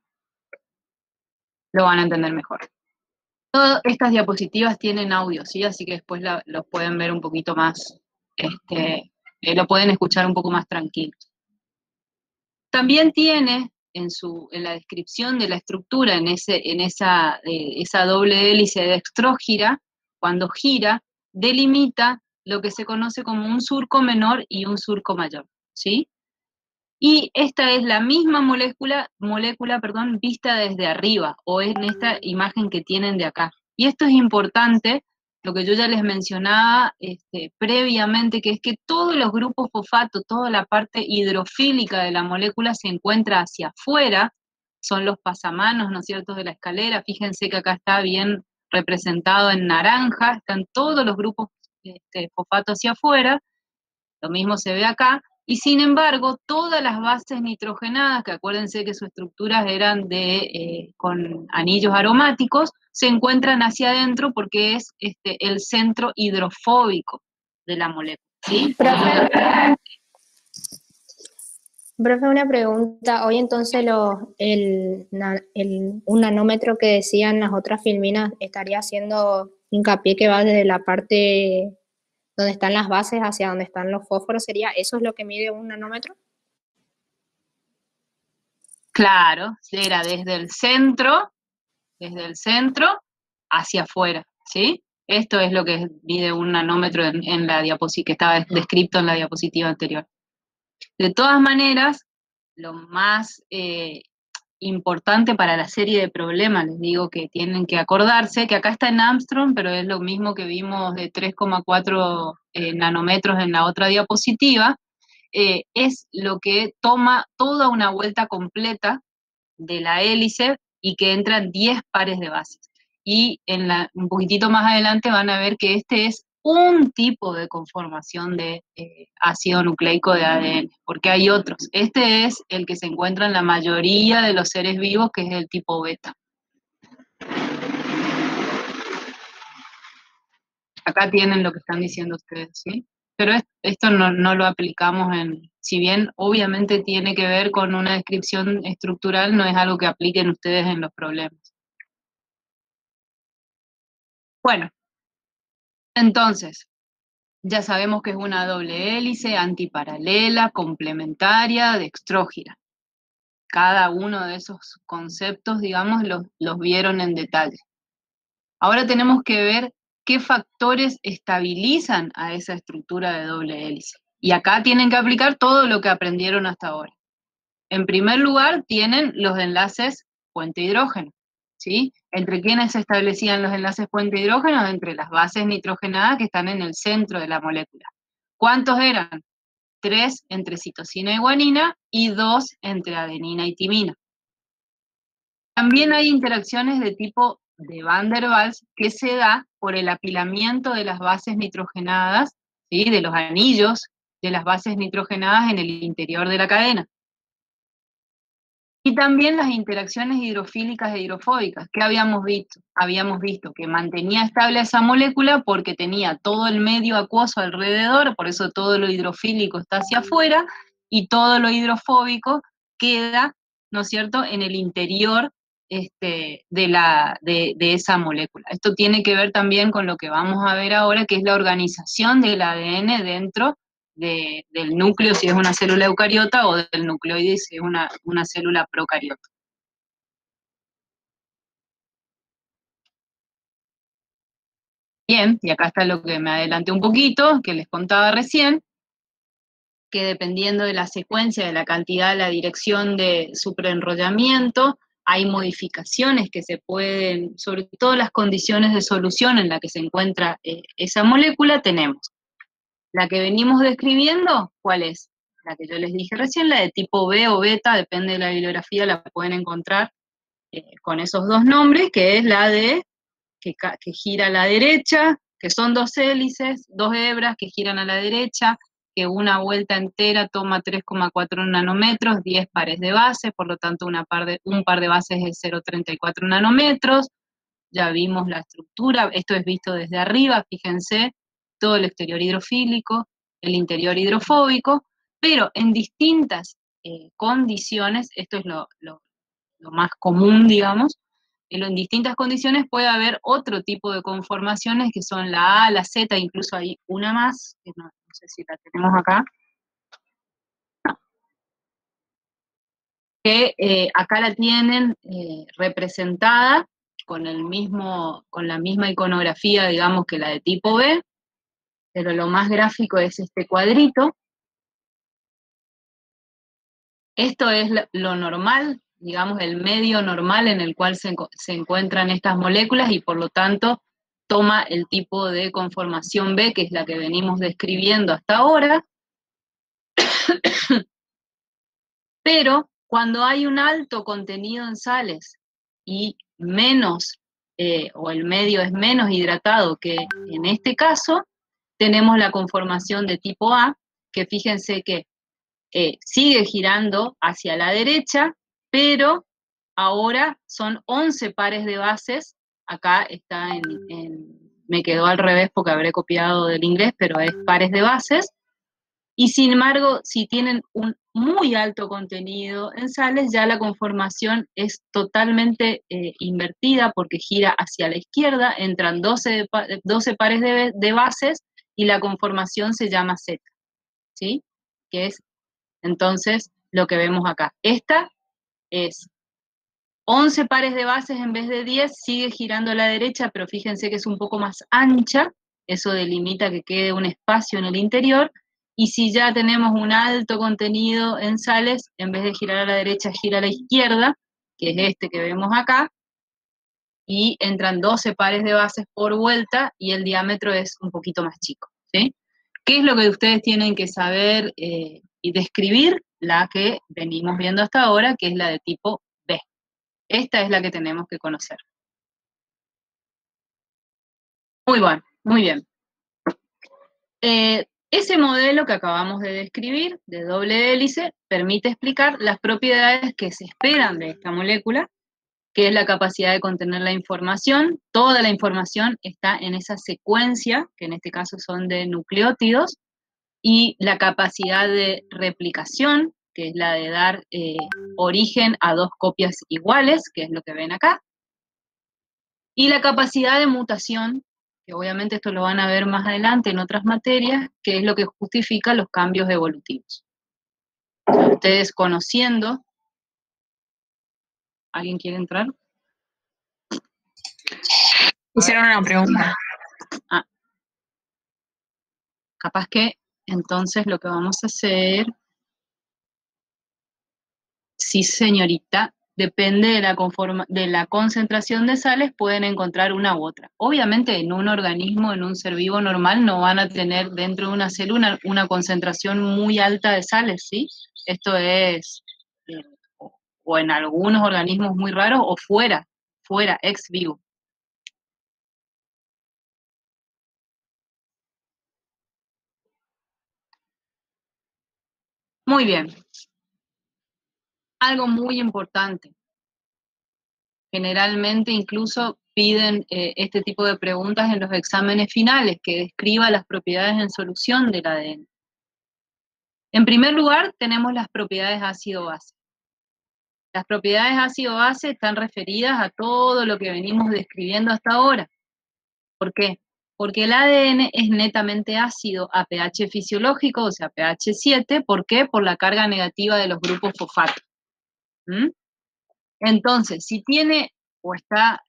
lo van a entender mejor. Todas estas diapositivas tienen audio, ¿sí? Así que después los pueden ver un poquito más, lo pueden escuchar un poco más tranquilo. También tiene en la descripción de la estructura, en esa doble hélice dextrógira, cuando gira, delimita lo que se conoce como un surco menor y un surco mayor, ¿sí? Y esta es la misma molécula, vista desde arriba, o en esta imagen que tienen de acá. Y esto es importante, lo que yo ya les mencionaba previamente, que es que todos los grupos fosfato, toda la parte hidrofílica de la molécula se encuentra hacia afuera, son los pasamanos, ¿no es cierto?, de la escalera. Fíjense que acá está bien representado en naranja, están todos los grupos fosfato hacia afuera, lo mismo se ve acá, y sin embargo, todas las bases nitrogenadas, que acuérdense que sus estructuras eran con anillos aromáticos, se encuentran hacia adentro porque es el centro hidrofóbico de la molécula, ¿sí? Profe, una pregunta. Hoy entonces un nanómetro que decían las otras filminas estaría haciendo hincapié que va desde la parte donde están las bases hacia donde están los fósforos. ¿Sería eso es lo que mide un nanómetro? Claro, era desde el centro hacia afuera, ¿sí? Esto es lo que mide un nanómetro en la diapositiva, que estaba descrito en la diapositiva anterior. De todas maneras, lo más importante para la serie de problemas, les digo que tienen que acordarse, que acá está en Armstrong, pero es lo mismo que vimos de 3,4 nanómetros en la otra diapositiva, es lo que toma toda una vuelta completa de la hélice y que entran 10 pares de bases. Y un poquitito más adelante van a ver que este es un tipo de conformación de ácido nucleico de ADN, porque hay otros. Este es el que se encuentra en la mayoría de los seres vivos, que es el tipo beta. Acá tienen lo que están diciendo ustedes, ¿sí? Pero esto no lo aplicamos si bien obviamente tiene que ver con una descripción estructural, no es algo que apliquen ustedes en los problemas. Bueno, entonces, ya sabemos que es una doble hélice, antiparalela, complementaria, dextrógira. Cada uno de esos conceptos, digamos, los vieron en detalle. Ahora tenemos que ver qué factores estabilizan a esa estructura de doble hélice. Y acá tienen que aplicar todo lo que aprendieron hasta ahora. En primer lugar, tienen los enlaces puente-hidrógeno, ¿sí? ¿Entre quiénes se establecían los enlaces puente-hidrógeno? Entre las bases nitrogenadas que están en el centro de la molécula. ¿Cuántos eran? 3 entre citosina y guanina y 2 entre adenina y timina. También hay interacciones de tipo de Van der Waals que se da por el apilamiento de las bases nitrogenadas, ¿sí? De los anillos de las bases nitrogenadas en el interior de la cadena. Y también las interacciones hidrofílicas e hidrofóbicas. ¿Qué habíamos visto? Habíamos visto que mantenía estable esa molécula porque tenía todo el medio acuoso alrededor, por eso todo lo hidrofílico está hacia afuera, y todo lo hidrofóbico queda, ¿no es cierto?, en el interior de esa molécula. Esto tiene que ver también con lo que vamos a ver ahora, que es la organización del ADN dentro del núcleo, si es una célula eucariota, o del nucleoide, si es una célula procariota. Bien, y acá está lo que me adelanté un poquito, que les contaba recién, que dependiendo de la secuencia, de la cantidad, la dirección de superenrollamiento, hay modificaciones que se pueden, sobre todo las condiciones de solución en la que se encuentra esa molécula, tenemos. La que venimos describiendo, ¿cuál es? La que yo les dije recién, la de tipo B o beta, depende de la bibliografía, la pueden encontrar con esos dos nombres, que es la de que gira a la derecha, que son dos hélices, dos hebras que giran a la derecha, que una vuelta entera toma 3,4 nanómetros, 10 pares de bases, por lo tanto un par de bases es 0,34 nanómetros. Ya vimos la estructura, esto es visto desde arriba, fíjense, todo el exterior hidrofílico, el interior hidrofóbico, pero en distintas condiciones, esto es lo más común, digamos, en distintas condiciones puede haber otro tipo de conformaciones que son la A, la Z, incluso hay una más, que no sé si la tenemos acá, que acá la tienen representada con la misma iconografía, digamos, que la de tipo B, pero lo más gráfico es este cuadrito. Esto es lo normal, digamos, el medio normal en el cual se encuentran estas moléculas y por lo tanto toma el tipo de conformación B, que es la que venimos describiendo hasta ahora. Pero cuando hay un alto contenido en sales y menos, o el medio es menos hidratado que en este caso, tenemos la conformación de tipo A, que fíjense que sigue girando hacia la derecha, pero ahora son 11 pares de bases, acá está me quedó al revés porque habré copiado del inglés, pero es pares de bases, y sin embargo, si tienen un muy alto contenido en sales, ya la conformación es totalmente invertida porque gira hacia la izquierda, entran 12 pares de bases y la conformación se llama Z, ¿sí? Que es entonces lo que vemos acá. Esta es 11 pares de bases en vez de 10, sigue girando a la derecha, pero fíjense que es un poco más ancha, eso delimita que quede un espacio en el interior, y si ya tenemos un alto contenido en sales, en vez de girar a la derecha, gira a la izquierda, que es este que vemos acá, y entran 12 pares de bases por vuelta, y el diámetro es un poquito más chico, ¿sí? ¿Qué es lo que ustedes tienen que saber y describir? La que venimos viendo hasta ahora, que es la de tipo B. Esta es la que tenemos que conocer. Muy bueno, muy bien. Ese modelo que acabamos de describir, de doble hélice, permite explicar las propiedades que se esperan de esta molécula, que es la capacidad de contener la información. Toda la información está en esa secuencia, que en este caso son de nucleótidos, y la capacidad de replicación, que es la de dar origen a dos copias iguales, que es lo que ven acá, y la capacidad de mutación, que obviamente esto lo van a ver más adelante en otras materias, que es lo que justifica los cambios evolutivos. O sea, ustedes conociendo, ¿alguien quiere entrar? Hicieron una pregunta. Ah. Capaz que entonces lo que vamos a hacer, sí señorita, depende de la concentración de sales, pueden encontrar una u otra. Obviamente en un organismo, en un ser vivo normal, no van a tener dentro de una célula una concentración muy alta de sales, ¿sí? Esto es o en algunos organismos muy raros, o fuera, ex vivo. Muy bien. Algo muy importante. Generalmente incluso piden este tipo de preguntas en los exámenes finales, que describa las propiedades en solución del ADN. En primer lugar, tenemos las propiedades ácido-base. Las propiedades ácido-base están referidas a todo lo que venimos describiendo hasta ahora. ¿Por qué? Porque el ADN es netamente ácido a pH fisiológico, o sea, pH 7. ¿Por qué? Por la carga negativa de los grupos fosfato. ¿Mm? Entonces, si tiene o está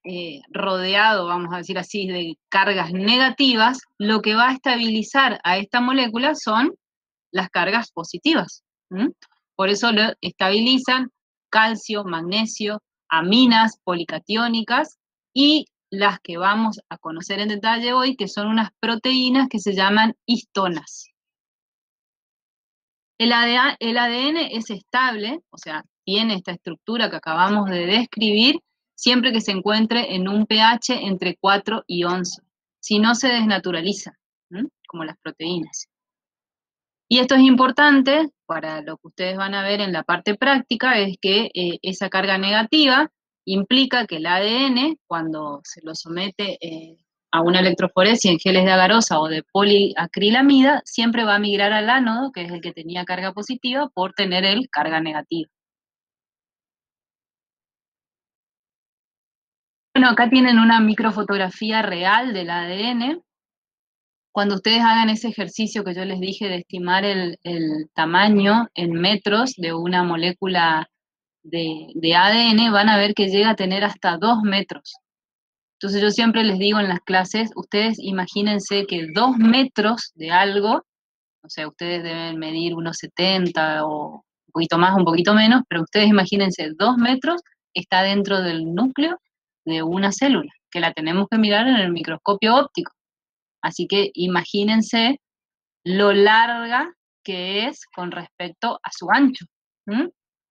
rodeado, vamos a decir así, de cargas negativas, lo que va a estabilizar a esta molécula son las cargas positivas. ¿Mm? Por eso lo estabilizan calcio, magnesio, aminas policatiónicas y las que vamos a conocer en detalle hoy, que son unas proteínas que se llaman histonas. El ADN es estable, o sea, tiene esta estructura que acabamos de describir, siempre que se encuentre en un pH entre 4 y 11. Si no, se desnaturaliza, como las proteínas. Y esto es importante para lo que ustedes van a ver en la parte práctica, es que esa carga negativa implica que el ADN, cuando se lo somete a una electroforesis en geles de agarosa o de poliacrilamida, siempre va a migrar al ánodo, que es el que tenía carga positiva, por tener el carga negativa. Bueno, acá tienen una microfotografía real del ADN. Cuando ustedes hagan ese ejercicio que yo les dije de estimar el tamaño en metros de una molécula de ADN, van a ver que llega a tener hasta 2 metros. Entonces yo siempre les digo en las clases, ustedes imagínense que 2 metros de algo, o sea, ustedes deben medir unos 70 o un poquito más, un poquito menos, pero ustedes imagínense 2 metros está dentro del núcleo de una célula, que la tenemos que mirar en el microscopio óptico. Así que imagínense lo larga que es con respecto a su ancho.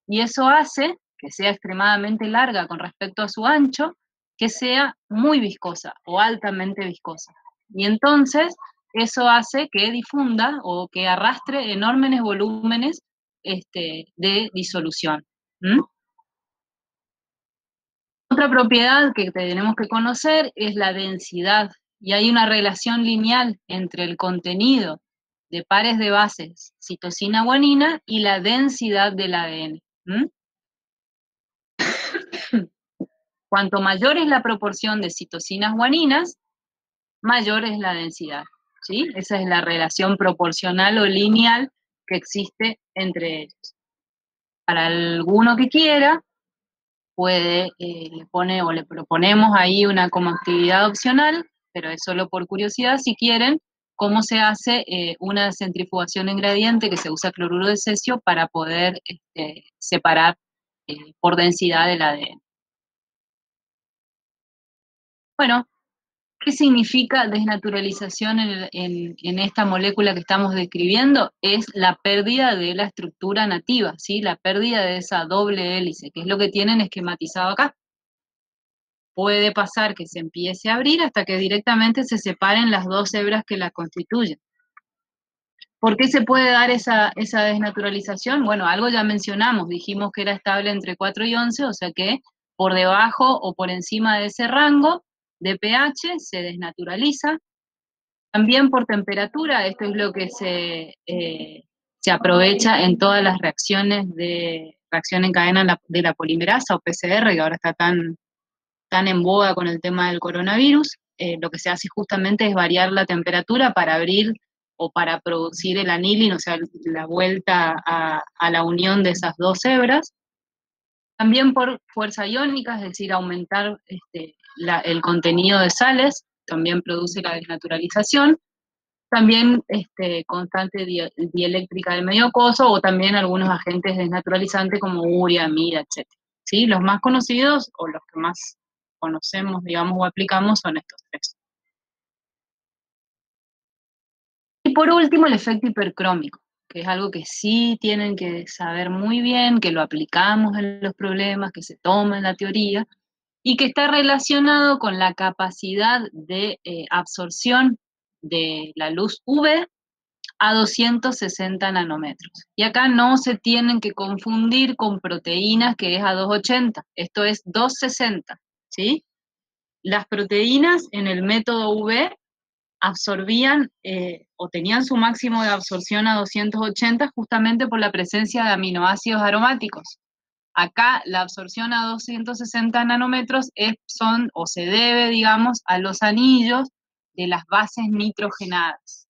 Y eso hace que sea extremadamente larga con respecto a su ancho, que sea muy viscosa o altamente viscosa. Y entonces eso hace que difunda o que arrastre enormes volúmenes de disolución. Otra propiedad que tenemos que conocer es la densidad, y hay una relación lineal entre el contenido de pares de bases citosina-guanina y la densidad del ADN. Cuanto mayor es la proporción de citosinas-guaninas, mayor es la densidad, ¿sí? Esa es la relación proporcional o lineal que existe entre ellos. Para alguno que quiera, le pone o le proponemos ahí una como actividad opcional, pero es solo por curiosidad, si quieren, cómo se hace una centrifugación en gradiente que se usa cloruro de cesio para poder separar por densidad el ADN. Bueno, ¿qué significa desnaturalización en esta molécula que estamos describiendo? Es la pérdida de la estructura nativa, ¿sí? La pérdida de esa doble hélice, que es lo que tienen esquematizado acá. Puede pasar que se empiece a abrir hasta que directamente se separen las dos hebras que la constituyen. ¿Por qué se puede dar esa desnaturalización? Bueno, algo ya mencionamos, dijimos que era estable entre 4 y 11, o sea que por debajo o por encima de ese rango de pH se desnaturaliza. También por temperatura, esto es lo que se aprovecha en todas las reacciones de reacción en cadena de la polimerasa o PCR, que ahora está tan en boga con el tema del coronavirus. Lo que se hace justamente es variar la temperatura para abrir o para producir el anilin, o sea, la vuelta a la unión de esas dos hebras. También por fuerza iónica, es decir, aumentar el contenido de sales, también produce la desnaturalización. También constante dieléctrica del medio aquoso, o también algunos agentes desnaturalizantes como urea, amida, etc. ¿Sí? Los más conocidos, o los que más conocemos, digamos, o aplicamos, son estos tres. Y por último, el efecto hipercrómico, que es algo que sí tienen que saber muy bien, que lo aplicamos en los problemas, que se toma en la teoría, y que está relacionado con la capacidad de absorción de la luz UV a 260 nanómetros. Y acá no se tienen que confundir con proteínas, que es a 280, esto es 260, ¿sí? Las proteínas en el método UV absorbían o tenían su máximo de absorción a 280 justamente por la presencia de aminoácidos aromáticos. Acá la absorción a 260 nanómetros son o se debe, digamos, a los anillos de las bases nitrogenadas.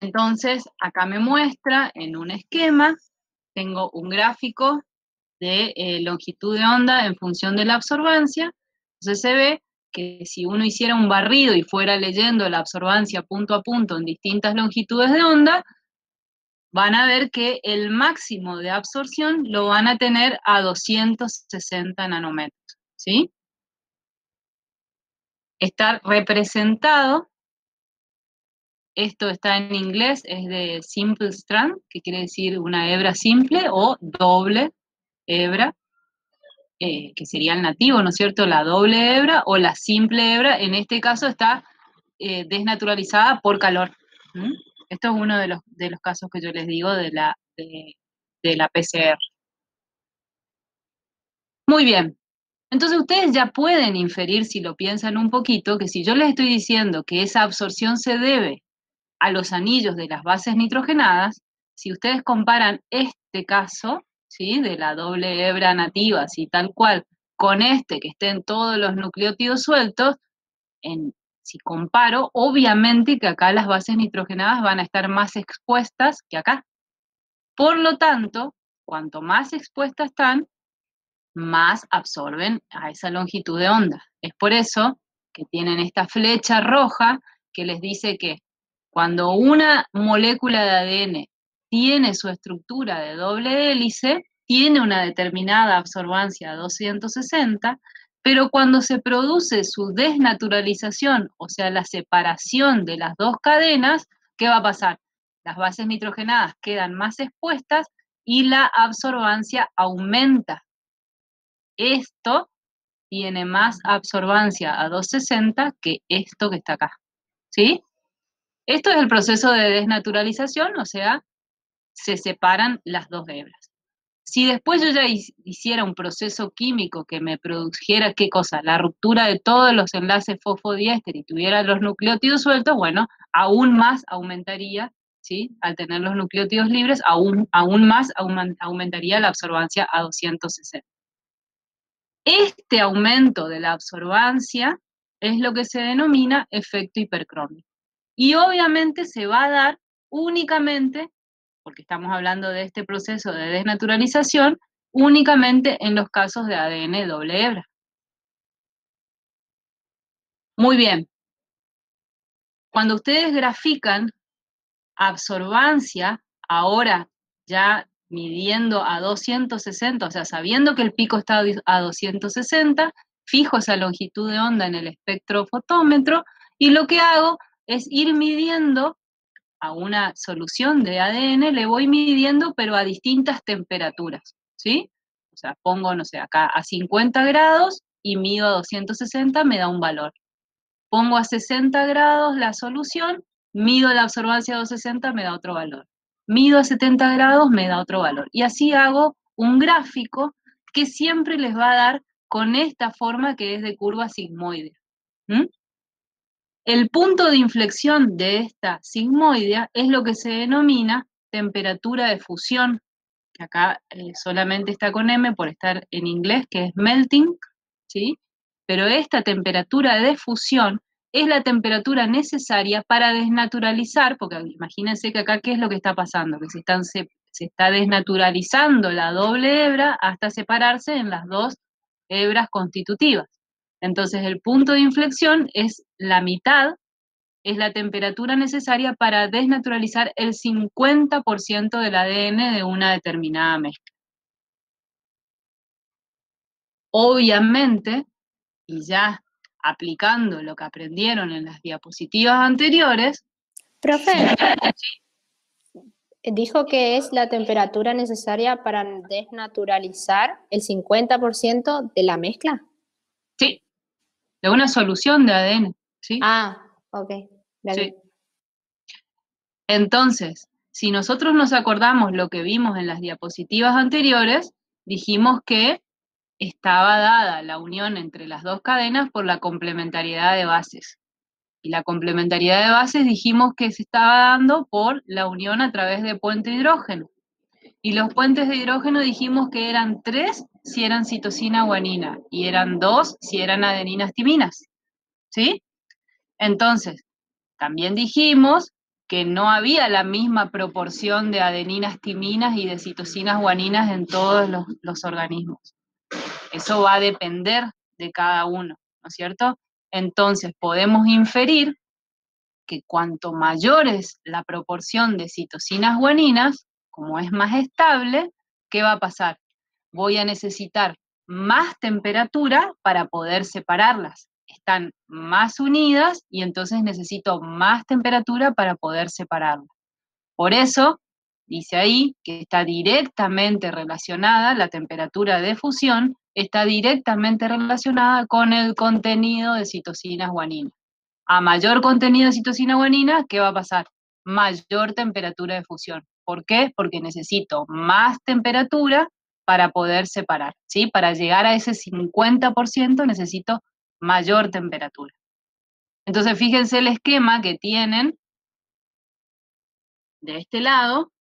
Entonces, acá me muestra en un esquema, tengo un gráfico de longitud de onda en función de la absorbancia. Entonces se ve que si uno hiciera un barrido y fuera leyendo la absorbancia punto a punto en distintas longitudes de onda, van a ver que el máximo de absorción lo van a tener a 260 nanómetros, ¿sí? Está representado, esto está en inglés, es de simple strand, que quiere decir una hebra simple o doble hebra, que sería el nativo, ¿no es cierto? La doble hebra o la simple hebra, en este caso está desnaturalizada por calor. ¿Mm? Esto es uno de los casos que yo les digo de la PCR. Muy bien. Entonces ustedes ya pueden inferir, si lo piensan un poquito, que si yo les estoy diciendo que esa absorción se debe a los anillos de las bases nitrogenadas, si ustedes comparan este caso, ¿sí? De la doble hebra nativa, así tal cual, con este que estén todos los nucleótidos sueltos, si comparo, obviamente que acá las bases nitrogenadas van a estar más expuestas que acá. Por lo tanto, cuanto más expuestas están, más absorben a esa longitud de onda. Es por eso que tienen esta flecha roja que les dice que cuando una molécula de ADN tiene su estructura de doble hélice, tiene una determinada absorbancia a 260, pero cuando se produce su desnaturalización, o sea, la separación de las dos cadenas, ¿qué va a pasar? Las bases nitrogenadas quedan más expuestas y la absorbancia aumenta. Esto tiene más absorbancia a 260 que esto que está acá, ¿sí? Esto es el proceso de desnaturalización, o sea, se separan las dos hebras. Si después yo ya hiciera un proceso químico que me produjera, ¿qué cosa? La ruptura de todos los enlaces fosfodiéster y tuviera los nucleótidos sueltos, bueno, aún más aumentaría, ¿sí? Al tener los nucleótidos libres, aún más aumentaría la absorbancia a 260. Este aumento de la absorbancia es lo que se denomina efecto hipercrómico. Y obviamente se va a dar únicamente, porque estamos hablando de este proceso de desnaturalización, únicamente en los casos de ADN doble hebra. Muy bien. Cuando ustedes grafican absorbancia, ahora ya midiendo a 260, o sea, sabiendo que el pico está a 260, fijo esa longitud de onda en el espectrofotómetro y lo que hago es ir midiendo a una solución de ADN, le voy midiendo pero a distintas temperaturas, ¿sí? O sea, pongo, no sé, acá a 50 grados y mido a 260, me da un valor. Pongo a 60 grados la solución, mido la absorbancia a 260, me da otro valor. Mido a 70 grados, me da otro valor. Y así hago un gráfico que siempre les va a dar con esta forma que es de curva sigmoidea. ¿Mm? El punto de inflexión de esta sigmoidea es lo que se denomina temperatura de fusión, que acá solamente está con M por estar en inglés, que es melting, ¿sí? Pero esta temperatura de fusión es la temperatura necesaria para desnaturalizar, porque imagínense que acá, ¿qué es lo que está pasando? Que se está desnaturalizando la doble hebra hasta separarse en las dos hebras constitutivas. Entonces, el punto de inflexión es la mitad, es la temperatura necesaria para desnaturalizar el 50% del ADN de una determinada mezcla. Obviamente, y ya aplicando lo que aprendieron en las diapositivas anteriores. Profe, Dijo que es la temperatura necesaria para desnaturalizar el 50% de la mezcla. Sí, de una solución de ADN, ¿sí? Ah, ok. Sí. Entonces, si nosotros nos acordamos lo que vimos en las diapositivas anteriores, dijimos que estaba dada la unión entre las dos cadenas por la complementariedad de bases. Y la complementariedad de bases dijimos que se estaba dando por la unión a través de puente hidrógeno. Y los puentes de hidrógeno dijimos que eran 3 si eran citosina guanina y eran 2 si eran adeninas timinas. ¿Sí? Entonces, también dijimos que no había la misma proporción de adeninas timinas y de citosinas guaninas en todos los organismos. Eso va a depender de cada uno, ¿no es cierto? Entonces, podemos inferir que cuanto mayor es la proporción de citosinas guaninas, como es más estable, ¿qué va a pasar? Voy a necesitar más temperatura para poder separarlas. Están más unidas y entonces necesito más temperatura para poder separarlas. Por eso, dice ahí que está directamente relacionada, la temperatura de fusión está directamente relacionada con el contenido de citosinas guaninas. A mayor contenido de citosina guanina, ¿qué va a pasar? Mayor temperatura de fusión. ¿Por qué? Porque necesito más temperatura para poder separar, ¿sí? Para llegar a ese 50% necesito mayor temperatura. Entonces, fíjense el esquema que tienen de este lado,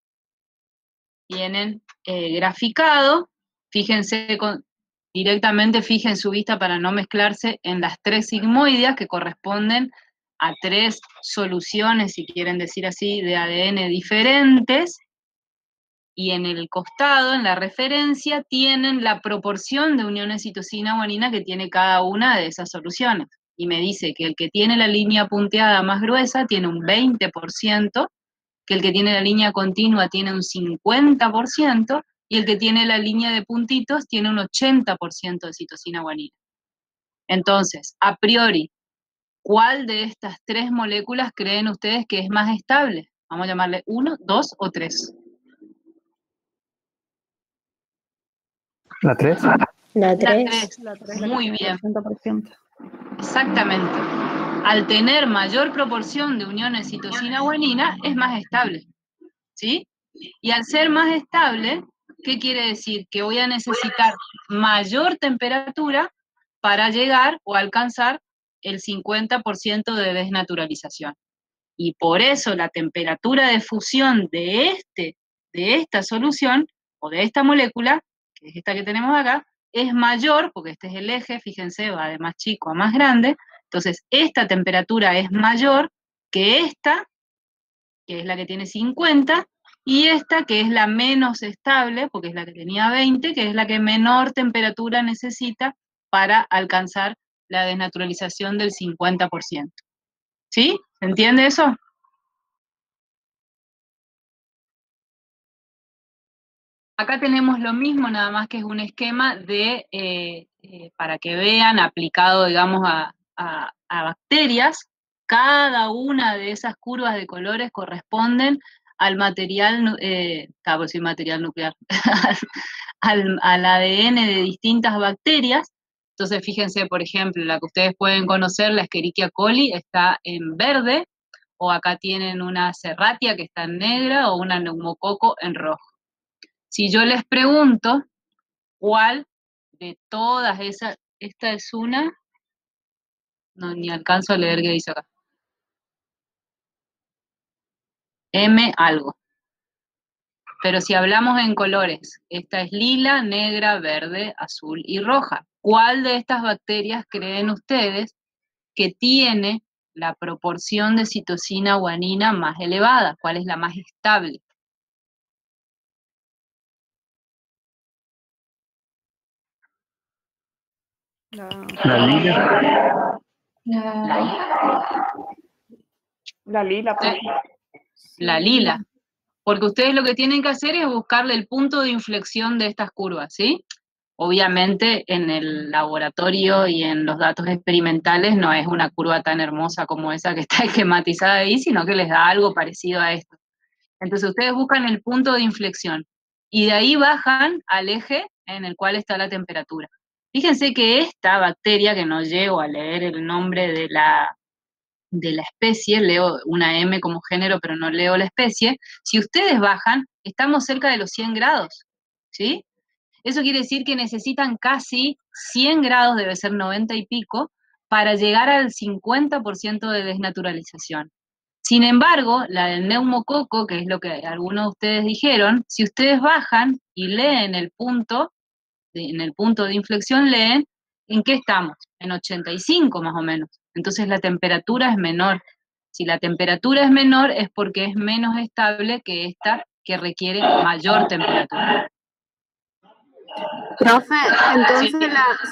tienen graficado, fíjense directamente, fijen su vista para no mezclarse en las 3 sigmoides que corresponden a 3 soluciones, si quieren decir así, de ADN diferentes, y en el costado, en la referencia, tienen la proporción de uniones citosina-guanina que tiene cada una de esas soluciones. Y me dice que el que tiene la línea punteada más gruesa tiene un 20%, que el que tiene la línea continua tiene un 50%, y el que tiene la línea de puntitos tiene un 80% de citosina guanina. Entonces, a priori, ¿cuál de estas 3 moléculas creen ustedes que es más estable? Vamos a llamarle 1, 2 o 3. ¿La 3? La La 3. 3. Muy bien. 80%. Exactamente. Al tener mayor proporción de uniones citosina-guanina, es más estable. ¿Sí? Y al ser más estable, ¿qué quiere decir? Que voy a necesitar mayor temperatura para llegar o alcanzar el 50% de desnaturalización. Y por eso la temperatura de fusión de esta solución, o de esta molécula, que es esta que tenemos acá, es mayor, porque este es el eje, fíjense, va de más chico a más grande, entonces esta temperatura es mayor que esta, que es la que tiene 50, y esta, que es la menos estable, porque es la que tenía 20, que es la que menor temperatura necesita para alcanzar la desnaturalización del 50%. ¿Sí? ¿Se entiende eso? Acá tenemos lo mismo, nada más que es un esquema para que vean aplicado, digamos, a bacterias. Cada una de esas curvas de colores corresponden al material, sí, material nuclear, al ADN de distintas bacterias. Entonces, fíjense, por ejemplo, la que ustedes pueden conocer, la Escherichia coli, está en verde, o acá tienen una Serratia que está en negra, o una neumococo en rojo. Si yo les pregunto cuál de todas esas, esta es una, no, ni alcanzo a leer qué dice acá. M algo. Pero si hablamos en colores, esta es lila, negra, verde, azul y roja. ¿Cuál de estas bacterias creen ustedes que tiene la proporción de citosina guanina más elevada? ¿Cuál es la más estable? La lila. La lila, pues. La lila. Porque ustedes lo que tienen que hacer es buscarle el punto de inflexión de estas curvas, ¿sí? Obviamente en el laboratorio y en los datos experimentales no es una curva tan hermosa como esa que está esquematizada ahí, sino que les da algo parecido a esto. Entonces ustedes buscan el punto de inflexión y de ahí bajan al eje en el cual está la temperatura. Fíjense que esta bacteria, que no llego a leer el nombre de la especie, leo una M como género, pero no leo la especie, si ustedes bajan, estamos cerca de los 100 grados, ¿sí? Eso quiere decir que necesitan casi 100 grados, debe ser 90 y pico, para llegar al 50% de desnaturalización. Sin embargo, la del neumococo, que es lo que algunos de ustedes dijeron, si ustedes bajan y leen el punto, en el punto de inflexión leen, ¿en qué estamos? En 85 más o menos. Entonces la temperatura es menor. Si la temperatura es menor es porque es menos estable que esta que requiere mayor temperatura. Profe, entonces Sí.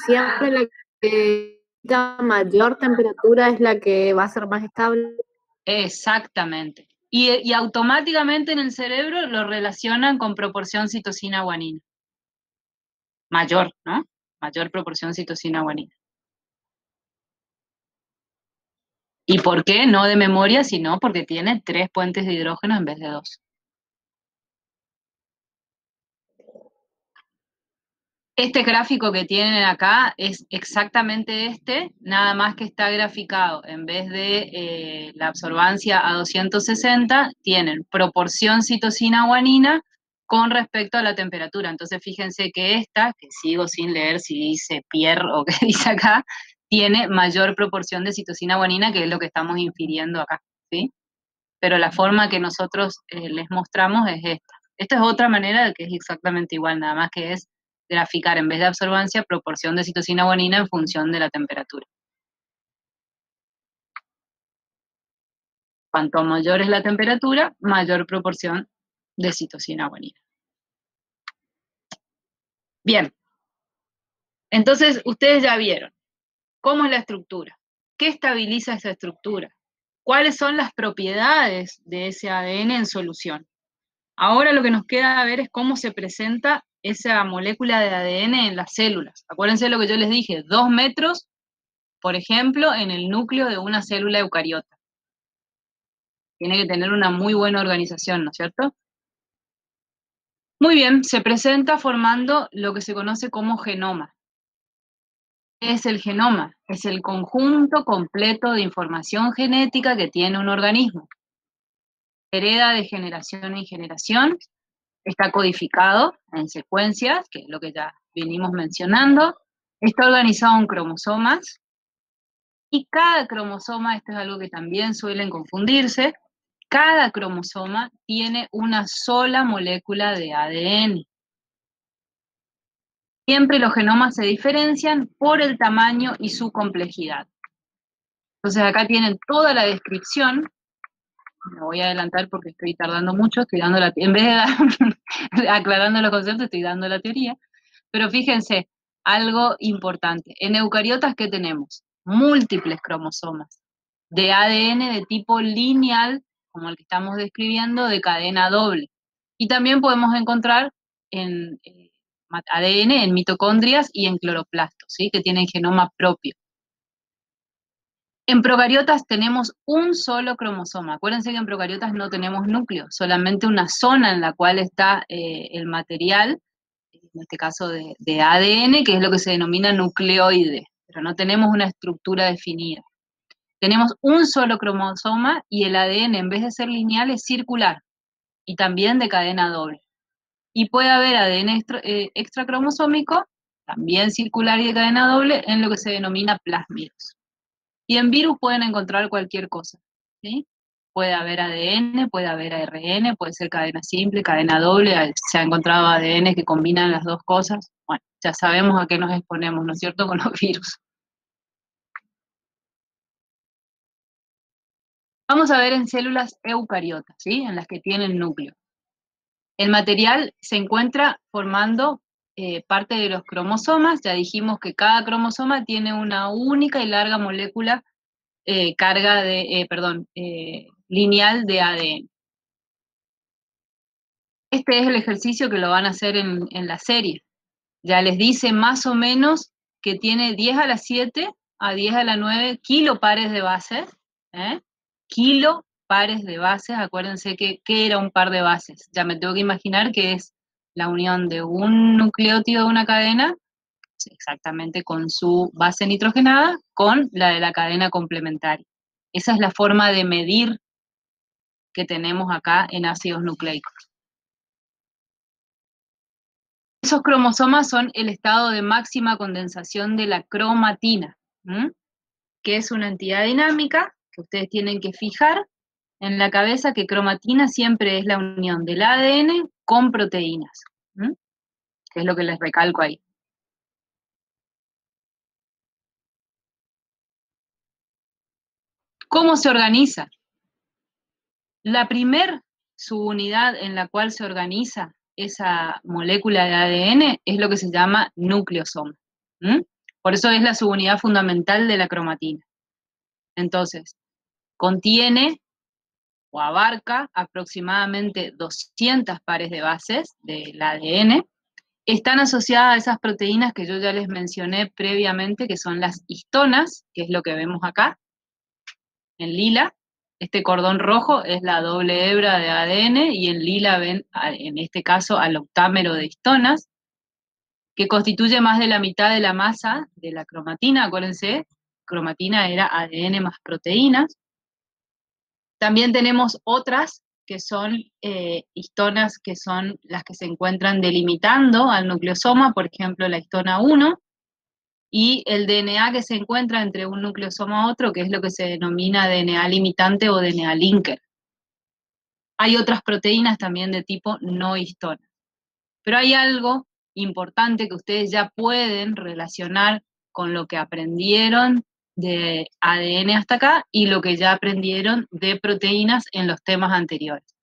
siempre la que da mayor temperatura es la que va a ser más estable. Exactamente. Y automáticamente en el cerebro lo relacionan con proporción citosina-guanina. Mayor, ¿no? Mayor proporción citosina-guanina. ¿Y por qué? No de memoria, sino porque tiene 3 puentes de hidrógeno en vez de 2. Este gráfico que tienen acá es exactamente este, nada más que está graficado. En vez de la absorbancia a 260, tienen proporción citosina-guanina con respecto a la temperatura. Entonces fíjense que esta, que sigo sin leer si dice Pierre o qué dice acá, tiene mayor proporción de citosina-guanina, que es lo que estamos infiriendo acá, ¿sí? Pero la forma que nosotros les mostramos es esta. Esta es otra manera de que es exactamente igual, nada más que es graficar en vez de absorbancia proporción de citosina-guanina en función de la temperatura. Cuanto mayor es la temperatura, mayor proporción de citosina-guanina. Bien, entonces ustedes ya vieron cómo es la estructura, qué estabiliza esa estructura, cuáles son las propiedades de ese ADN en solución. Ahora lo que nos queda ver es cómo se presenta esa molécula de ADN en las células. Acuérdense de lo que yo les dije, 2 metros, por ejemplo, en el núcleo de una célula eucariota. Tiene que tener una muy buena organización, ¿no es cierto? Muy bien, se presenta formando lo que se conoce como genoma. ¿Qué es el genoma? Es el conjunto completo de información genética que tiene un organismo. Hereda de generación en generación, está codificado en secuencias, que es lo que ya venimos mencionando, está organizado en cromosomas, y cada cromosoma, esto es algo que también suelen confundirse, cada cromosoma tiene una sola molécula de ADN. Siempre los genomas se diferencian por el tamaño y su complejidad. Entonces acá tienen toda la descripción. Me voy a adelantar porque estoy tardando mucho, estoy dando en vez de aclarando los conceptos, estoy dando la teoría. Pero fíjense, algo importante. En eucariotas, ¿qué tenemos? Múltiples cromosomas de ADN de tipo lineal, como el que estamos describiendo, de cadena doble. Y también podemos encontrar en ADN en mitocondrias y en cloroplastos, ¿sí? Que tienen genoma propio. En procariotas tenemos un solo cromosoma. Acuérdense que en procariotas no tenemos núcleo, solamente una zona en la cual está el material, en este caso de ADN, que es lo que se denomina nucleoide, pero no tenemos una estructura definida. Tenemos un solo cromosoma y el ADN, en vez de ser lineal, es circular y también de cadena doble. Y puede haber ADN extracromosómico, también circular y de cadena doble, en lo que se denomina plásmidos. Y en virus pueden encontrar cualquier cosa, ¿sí? Puede haber ADN, puede haber ARN, puede ser cadena simple, cadena doble, se ha encontrado ADN que combinan las dos cosas. Bueno, ya sabemos a qué nos exponemos, ¿no es cierto?, con los virus. Vamos a ver en células eucariotas, ¿sí?, en las que tienen núcleo. El material se encuentra formando parte de los cromosomas. Ya dijimos que cada cromosoma tiene una única y larga molécula lineal de ADN. Este es el ejercicio que lo van a hacer en la serie. Ya les dice más o menos que tiene 10 a la 7 a 10 a la 9 kilopares de bases, kilopares pares de bases. Acuérdense que, ¿qué era un par de bases? Ya me tengo que imaginar que es la unión de un nucleótido de una cadena, exactamente con su base nitrogenada, con la de la cadena complementaria. Esa es la forma de medir que tenemos acá en ácidos nucleicos. Esos cromosomas son el estado de máxima condensación de la cromatina, que es una entidad dinámica que ustedes tienen que fijar en la cabeza, que cromatina siempre es la unión del ADN con proteínas, que es lo que les recalco ahí. ¿Cómo se organiza? La primer subunidad en la cual se organiza esa molécula de ADN es lo que se llama nucleosoma. Por eso es la subunidad fundamental de la cromatina. Entonces, contiene o abarca aproximadamente 200 pares de bases del ADN. Están asociadas a esas proteínas que yo ya les mencioné previamente, que son las histonas, que es lo que vemos acá, en lila. Este cordón rojo es la doble hebra de ADN, y en lila ven, en este caso, al octámero de histonas, que constituye más de la mitad de la masa de la cromatina. Acuérdense, cromatina era ADN más proteínas. También tenemos otras que son histonas, que son las que se encuentran delimitando al nucleosoma, por ejemplo, la histona 1, y el DNA que se encuentra entre un nucleosoma a otro, que es lo que se denomina DNA limitante o DNA linker. Hay otras proteínas también de tipo no histona. Pero hay algo importante que ustedes ya pueden relacionar con lo que aprendieron de ADN hasta acá y lo que ya aprendieron de proteínas en los temas anteriores.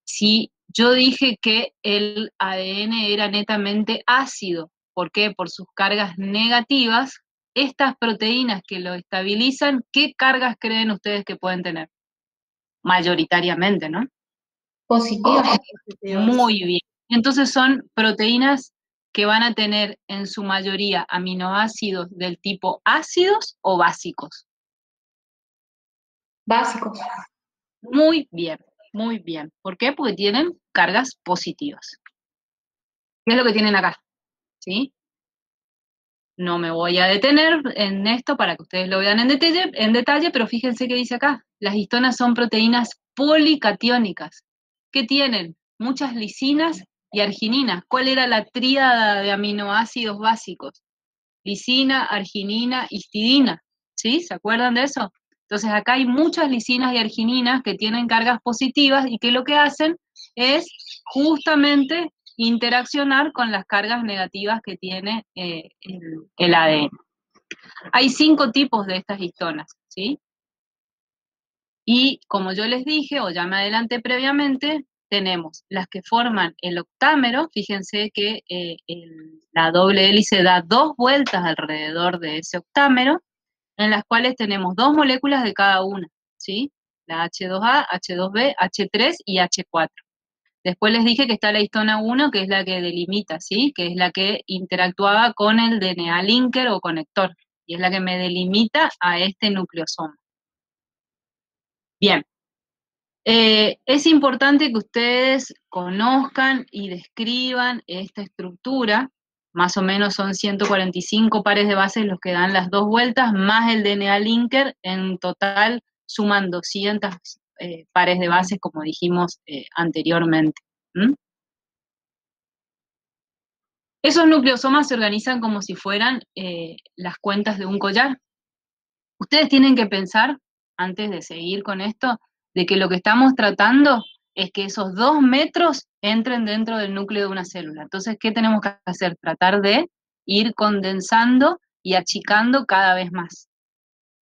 Si yo dije que el ADN era netamente ácido, ¿por qué? Por sus cargas negativas. Estas proteínas que lo estabilizan, ¿qué cargas creen ustedes que pueden tener? Mayoritariamente, ¿no? Positivos. Muy bien. Entonces son proteínas que van a tener en su mayoría aminoácidos del tipo ácidos o básicos. Básicos. Muy bien, muy bien. ¿Por qué? Porque tienen cargas positivas. ¿Qué es lo que tienen acá? ¿Sí? No me voy a detener en esto para que ustedes lo vean en detalle, pero fíjense qué dice acá. Las histonas son proteínas policatiónicas, que tienen muchas lisinas y argininas. ¿Cuál era la tríada de aminoácidos básicos? Lisina, arginina, histidina. ¿Sí? ¿Se acuerdan de eso? Entonces acá hay muchas lisinas y argininas que tienen cargas positivas y que lo que hacen es justamente interaccionar con las cargas negativas que tiene el ADN. Hay 5 tipos de estas histonas, ¿sí? Y como yo les dije, o ya me adelanté previamente, tenemos las que forman el octámero. Fíjense que la doble hélice da 2 vueltas alrededor de ese octámero, en las cuales tenemos 2 moléculas de cada una, ¿sí? La H2A, H2B, H3 y H4. Después les dije que está la histona 1, que es la que delimita, ¿sí? Que es la que interactuaba con el DNA linker o conector, y es la que me delimita a este nucleosoma. Bien. Es importante que ustedes conozcan y describan esta estructura. Más o menos son 145 pares de bases los que dan las 2 vueltas, más el DNA linker. En total suman 200 pares de bases, como dijimos anteriormente. Esos nucleosomas se organizan como si fueran las cuentas de un collar. Ustedes tienen que pensar, antes de seguir con esto, de que lo que estamos tratando es que esos 2 metros entren dentro del núcleo de una célula. Entonces, ¿qué tenemos que hacer? Tratar de ir condensando y achicando cada vez más.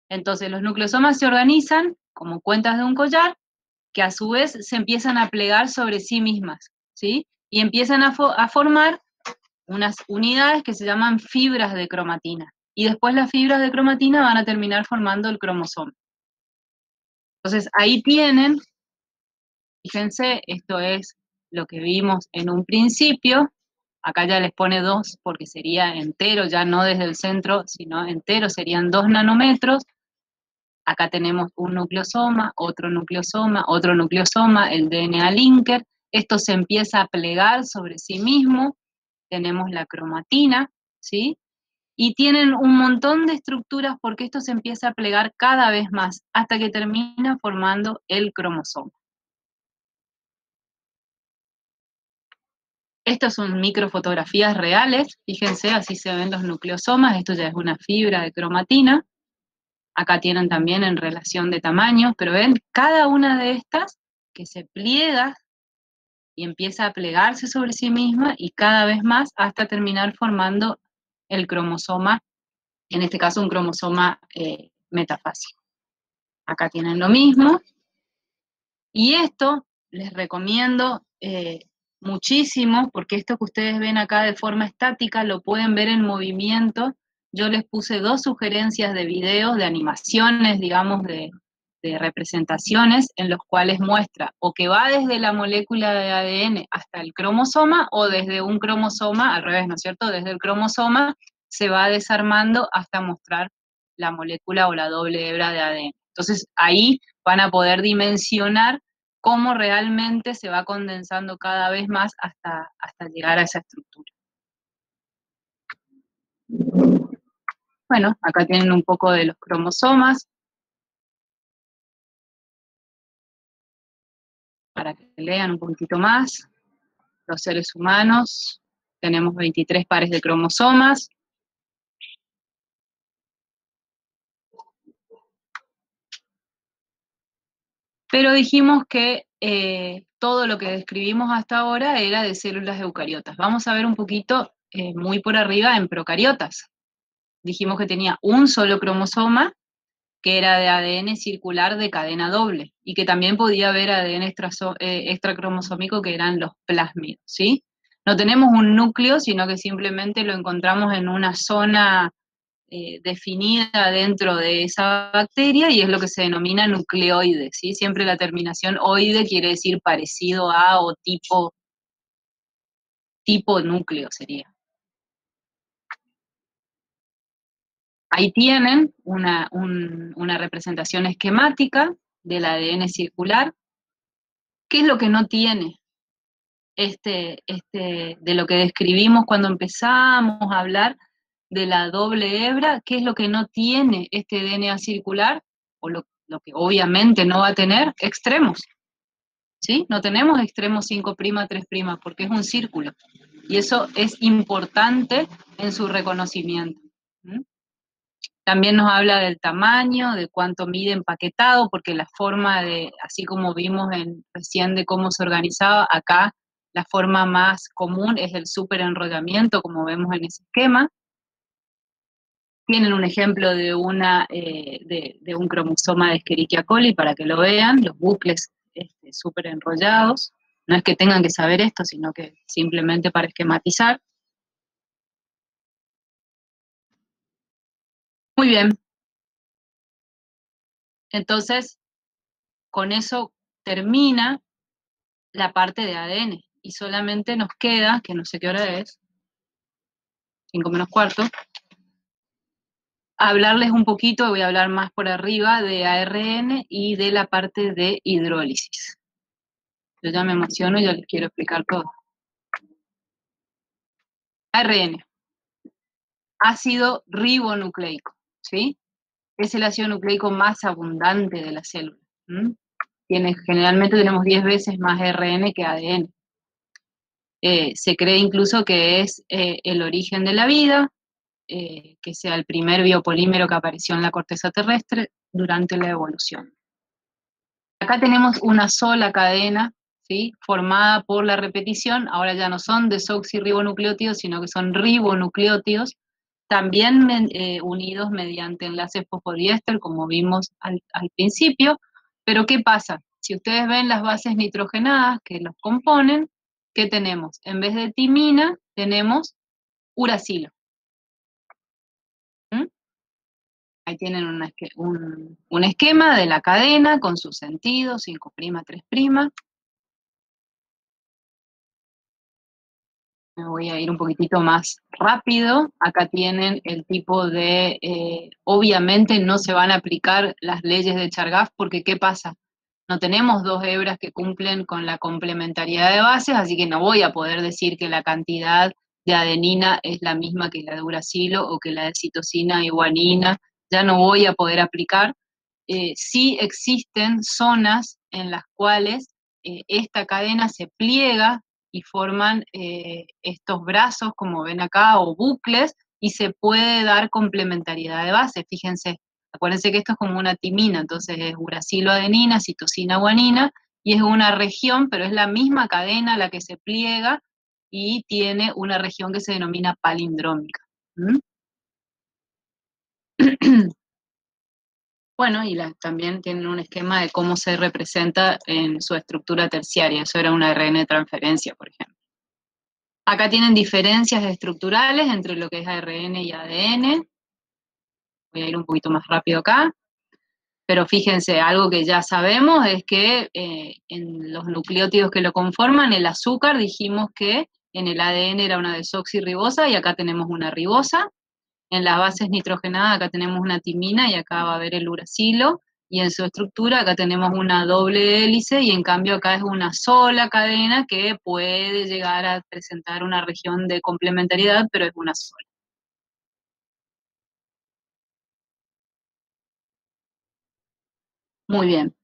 Entonces, los nucleosomas se organizan como cuentas de un collar, que a su vez se empiezan a plegar sobre sí mismas, ¿sí? Y empiezan a formar unas unidades que se llaman fibras de cromatina. Y después las fibras de cromatina van a terminar formando el cromosoma. Entonces, ahí tienen, fíjense, esto es lo que vimos en un principio. Acá ya les pone 2 porque sería entero, ya no desde el centro, sino entero, serían 2 nanómetros. Acá tenemos un nucleosoma, otro nucleosoma, el DNA linker. Esto se empieza a plegar sobre sí mismo. Tenemos la cromatina, ¿sí? Y tienen un montón de estructuras porque esto se empieza a plegar cada vez más hasta que termina formando el cromosoma. Estas son microfotografías reales, fíjense, así se ven los nucleosomas, esto ya es una fibra de cromatina. Acá tienen también en relación de tamaño, pero ven, cada una de estas que se pliega y empieza a plegarse sobre sí misma y cada vez más hasta terminar formando el cromosoma, en este caso un cromosoma metafásico. Acá tienen lo mismo, y esto les recomiendo muchísimo, porque esto que ustedes ven acá de forma estática lo pueden ver en movimiento. Yo les puse 2 sugerencias de videos, de animaciones, digamos, de representaciones, en los cuales muestra o que va desde la molécula de ADN hasta el cromosoma, o desde un cromosoma, al revés, ¿no es cierto? Desde el cromosoma se va desarmando hasta mostrar la molécula o la doble hebra de ADN. Entonces, ahí van a poder dimensionar cómo realmente se va condensando cada vez más hasta llegar a esa estructura. Bueno, acá tienen un poco de los cromosomas, para que lean un poquitito más. Los seres humanos tenemos 23 pares de cromosomas. Pero dijimos que todo lo que describimos hasta ahora era de células eucariotas. Vamos a ver un poquito, muy por arriba, en procariotas. Dijimos que tenía un solo cromosoma, que era de ADN circular de cadena doble, y que también podía haber ADN extracromosómico, que eran los plásmidos, ¿sí? No tenemos un núcleo, sino que simplemente lo encontramos en una zona definida dentro de esa bacteria, y es lo que se denomina nucleoide, ¿sí? Siempre la terminación oide quiere decir parecido a o tipo núcleo sería. Ahí tienen una representación esquemática del ADN circular. ¿Qué es lo que no tiene de lo que describimos cuando empezamos a hablar de la doble hebra? ¿Qué es lo que no tiene este DNA circular? O lo que obviamente no va a tener, extremos. ¿Sí? No tenemos extremos 5', 3', porque es un círculo. Y eso es importante en su reconocimiento. ¿Mm? También nos habla del tamaño, de cuánto mide empaquetado, porque la forma de, así como vimos recién de cómo se organizaba, acá la forma más común es el superenrollamiento, como vemos en ese esquema. Tienen un ejemplo de un cromosoma de Escherichia coli para que lo vean, los bucles superenrollados. No es que tengan que saber esto, sino que simplemente para esquematizar. Muy bien. Entonces, con eso termina la parte de ADN, y solamente nos queda, que no sé qué hora es, 5 menos cuarto, hablarles un poquito, voy a hablar más por arriba, de ARN y de la parte de hidrólisis. Yo ya me emociono y ya les quiero explicar todo. ARN, ácido ribonucleico, ¿sí? Es el ácido nucleico más abundante de la célula. Generalmente tenemos 10 veces más RN que ADN. Se cree incluso que es el origen de la vida, que sea el primer biopolímero que apareció en la corteza terrestre durante la evolución. Acá tenemos una sola cadena, ¿sí? Formada por la repetición. Ahora ya no son desoxirribonucleótidos, sino que son ribonucleótidos, también unidos mediante enlaces fosfodiéster, como vimos al principio. Pero ¿qué pasa? Si ustedes ven las bases nitrogenadas que los componen, ¿qué tenemos? En vez de timina, tenemos uracilo. Ahí tienen un esquema de la cadena con su sentido, 5', 3'. Me voy a ir un poquitito más rápido. Acá tienen el tipo de, obviamente no se van a aplicar las leyes de Chargaff porque ¿qué pasa? No tenemos dos hebras que cumplen con la complementariedad de bases, así que no voy a poder decir que la cantidad de adenina es la misma que la de uracilo o que la de citosina y guanina. Ya no voy a poder aplicar. Sí existen zonas en las cuales esta cadena se pliega y forman estos brazos, como ven acá, o bucles, y se puede dar complementariedad de base. Fíjense, acuérdense que esto es como una timina, entonces es uracilo-adenina, citosina, guanina, y es una región, pero es la misma cadena la que se pliega y tiene una región que se denomina palindrómica. ¿Mm? Bueno, y también tienen un esquema de cómo se representa en su estructura terciaria. Eso era una ARN de transferencia, por ejemplo. Acá tienen diferencias estructurales entre lo que es ARN y ADN. Voy a ir un poquito más rápido acá. Pero fíjense, algo que ya sabemos es que en los nucleótidos que lo conforman, el azúcar, dijimos que en el ADN era una desoxirribosa y acá tenemos una ribosa. En las bases nitrogenadas acá tenemos una timina y acá va a haber el uracilo, y en su estructura acá tenemos una doble hélice y en cambio acá es una sola cadena que puede llegar a presentar una región de complementariedad, pero es una sola. Muy bien.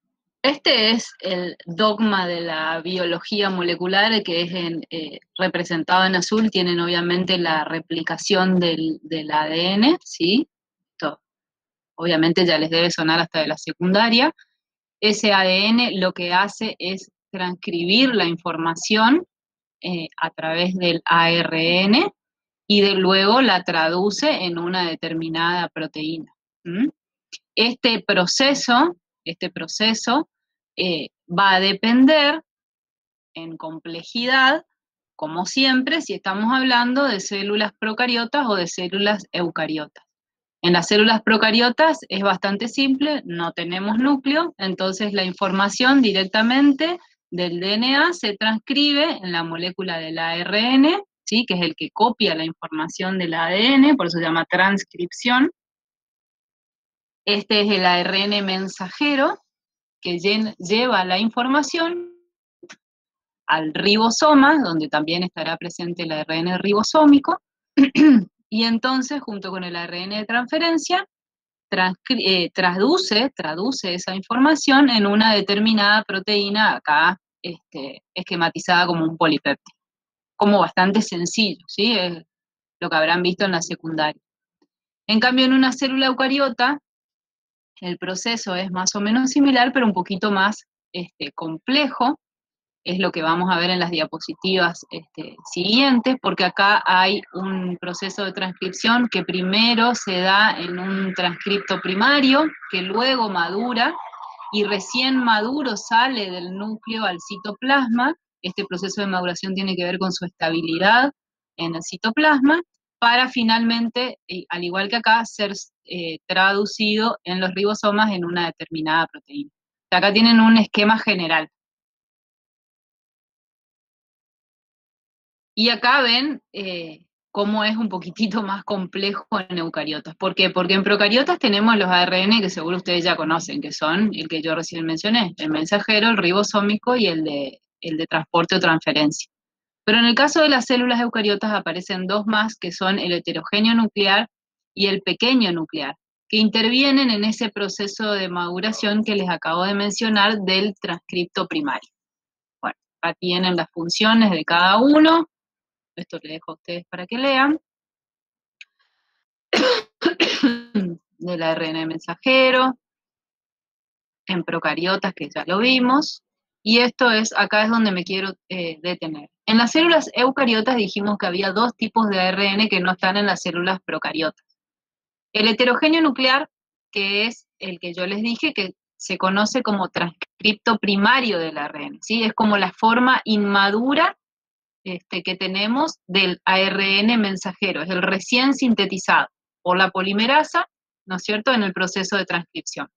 Este es el dogma de la biología molecular que es representado en azul. Tienen obviamente la replicación del ADN, ¿sí? Esto obviamente ya les debe sonar hasta de la secundaria. Ese ADN lo que hace es transcribir la información a través del ARN y luego la traduce en una determinada proteína. ¿Mm? Este proceso va a depender en complejidad, como siempre, si estamos hablando de células procariotas o de células eucariotas. En las células procariotas es bastante simple, no tenemos núcleo, entonces la información directamente del DNA se transcribe en la molécula del ARN, ¿sí? Que es el que copia la información del ADN, por eso se llama transcripción. Este es el ARN mensajero que lleva la información al ribosoma, donde también estará presente el ARN ribosómico, y entonces, junto con el ARN de transferencia, traduce esa información en una determinada proteína, acá esquematizada como un polipéptido. Como bastante sencillo, ¿sí? Es lo que habrán visto en la secundaria. En cambio, en una célula eucariota, el proceso es más o menos similar, pero un poquito más complejo. Es lo que vamos a ver en las diapositivas siguientes, porque acá hay un proceso de transcripción que primero se da en un transcripto primario, que luego madura, y recién maduro sale del núcleo al citoplasma. Este proceso de maduración tiene que ver con su estabilidad en el citoplasma, para finalmente, al igual que acá, ser traducido en los ribosomas en una determinada proteína. Acá tienen un esquema general. Y acá ven cómo es un poquitito más complejo en eucariotas. ¿Por qué? Porque en procariotas tenemos los ARN que seguro ustedes ya conocen, que son el que yo recién mencioné, el mensajero, el ribosómico y el de transporte o transferencia. Pero en el caso de las células eucariotas aparecen dos más, que son el heterogéneo nuclear y el pequeño nuclear, que intervienen en ese proceso de maduración que les acabo de mencionar del transcripto primario. Bueno, acá tienen las funciones de cada uno. Esto le dejo a ustedes para que lean. Del ARN mensajero, en procariotas, que ya lo vimos, y esto es, acá es donde me quiero detener. En las células eucariotas dijimos que había dos tipos de ARN que no están en las células procariotas. El heterogéneo nuclear, que es el que yo les dije, que se conoce como transcripto primario del ARN, ¿sí? Es como la forma inmadura que tenemos del ARN mensajero, es el recién sintetizado por la polimerasa, ¿no es cierto?, en el proceso de transcripción.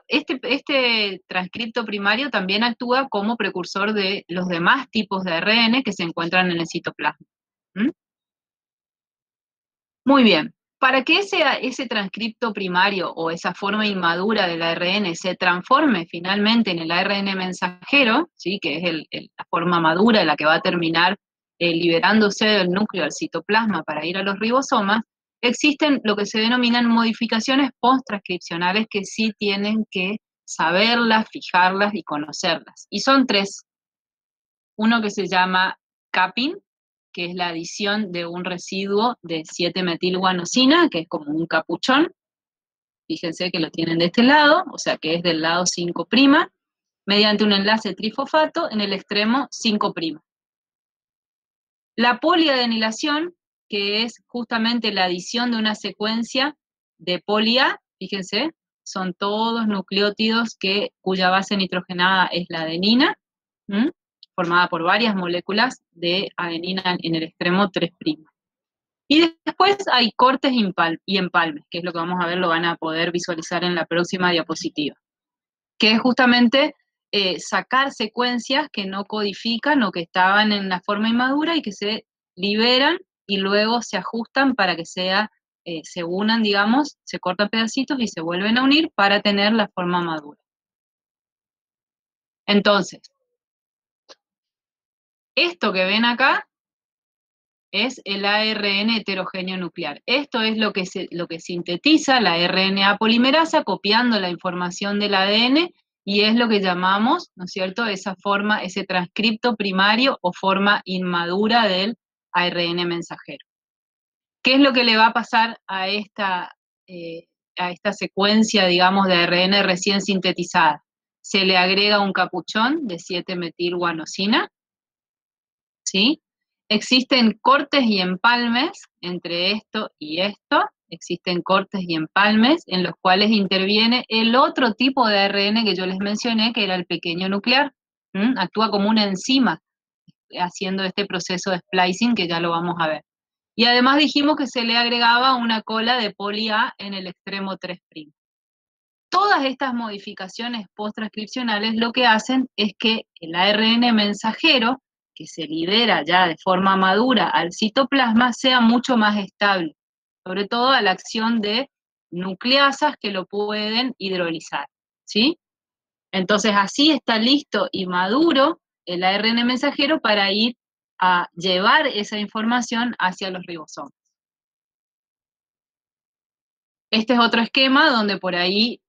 Este transcripto primario también actúa como precursor de los demás tipos de ARN que se encuentran en el citoplasma. ¿Mm? Muy bien. Para que ese transcripto primario o esa forma inmadura del ARN se transforme finalmente en el ARN mensajero, ¿sí? Que es la forma madura, la que va a terminar liberándose del núcleo al citoplasma para ir a los ribosomas, existen lo que se denominan modificaciones post-transcripcionales que sí tienen que saberlas, fijarlas y conocerlas. Y son 3. Uno que se llama capping, que' la adición de un residuo de 7-metilguanosina, que es como un capuchón. Fíjense que lo tienen de este lado, o sea que es del lado 5', mediante un enlace trifosfato en el extremo 5'. La poliadenilación, que es justamente la adición de una secuencia de poli-A, fíjense, son todos nucleótidos cuya base nitrogenada es la adenina, formada por varias moléculas de adenina en el extremo 3'. Y después hay cortes y empalmes, que es lo que vamos a ver, lo van a poder visualizar en la próxima diapositiva, que es justamente sacar secuencias que no codifican o que estaban en la forma inmadura y que se liberan y luego se ajustan para que se unan, digamos, se cortan pedacitos y se vuelven a unir para tener la forma madura. Entonces, esto que ven acá es el ARN heterogéneo nuclear. Esto es lo que sintetiza la RNA polimerasa copiando la información del ADN y es lo que llamamos, ¿no es cierto?, esa forma, ese transcripto primario o forma inmadura del ARN mensajero. ¿Qué es lo que le va a pasar a esta secuencia, digamos, de ARN recién sintetizada? Se le agrega un capuchón de 7-metilguanosina, ¿sí? Existen cortes y empalmes entre esto y esto, existen cortes y empalmes en los cuales interviene el otro tipo de ARN que yo les mencioné, que era el pequeño nuclear. Actúa como una enzima haciendo este proceso de splicing que ya lo vamos a ver. Y además dijimos que se le agregaba una cola de poli-A en el extremo 3'. Todas estas modificaciones post-transcripcionales lo que hacen es que el ARN mensajero, que se libera ya de forma madura al citoplasma, sea mucho más estable, sobre todo a la acción de nucleasas que lo pueden hidrolizar, ¿sí? Entonces así está listo y maduro el ARN mensajero para ir a llevar esa información hacia los ribosomas. Este es otro esquema donde por ahí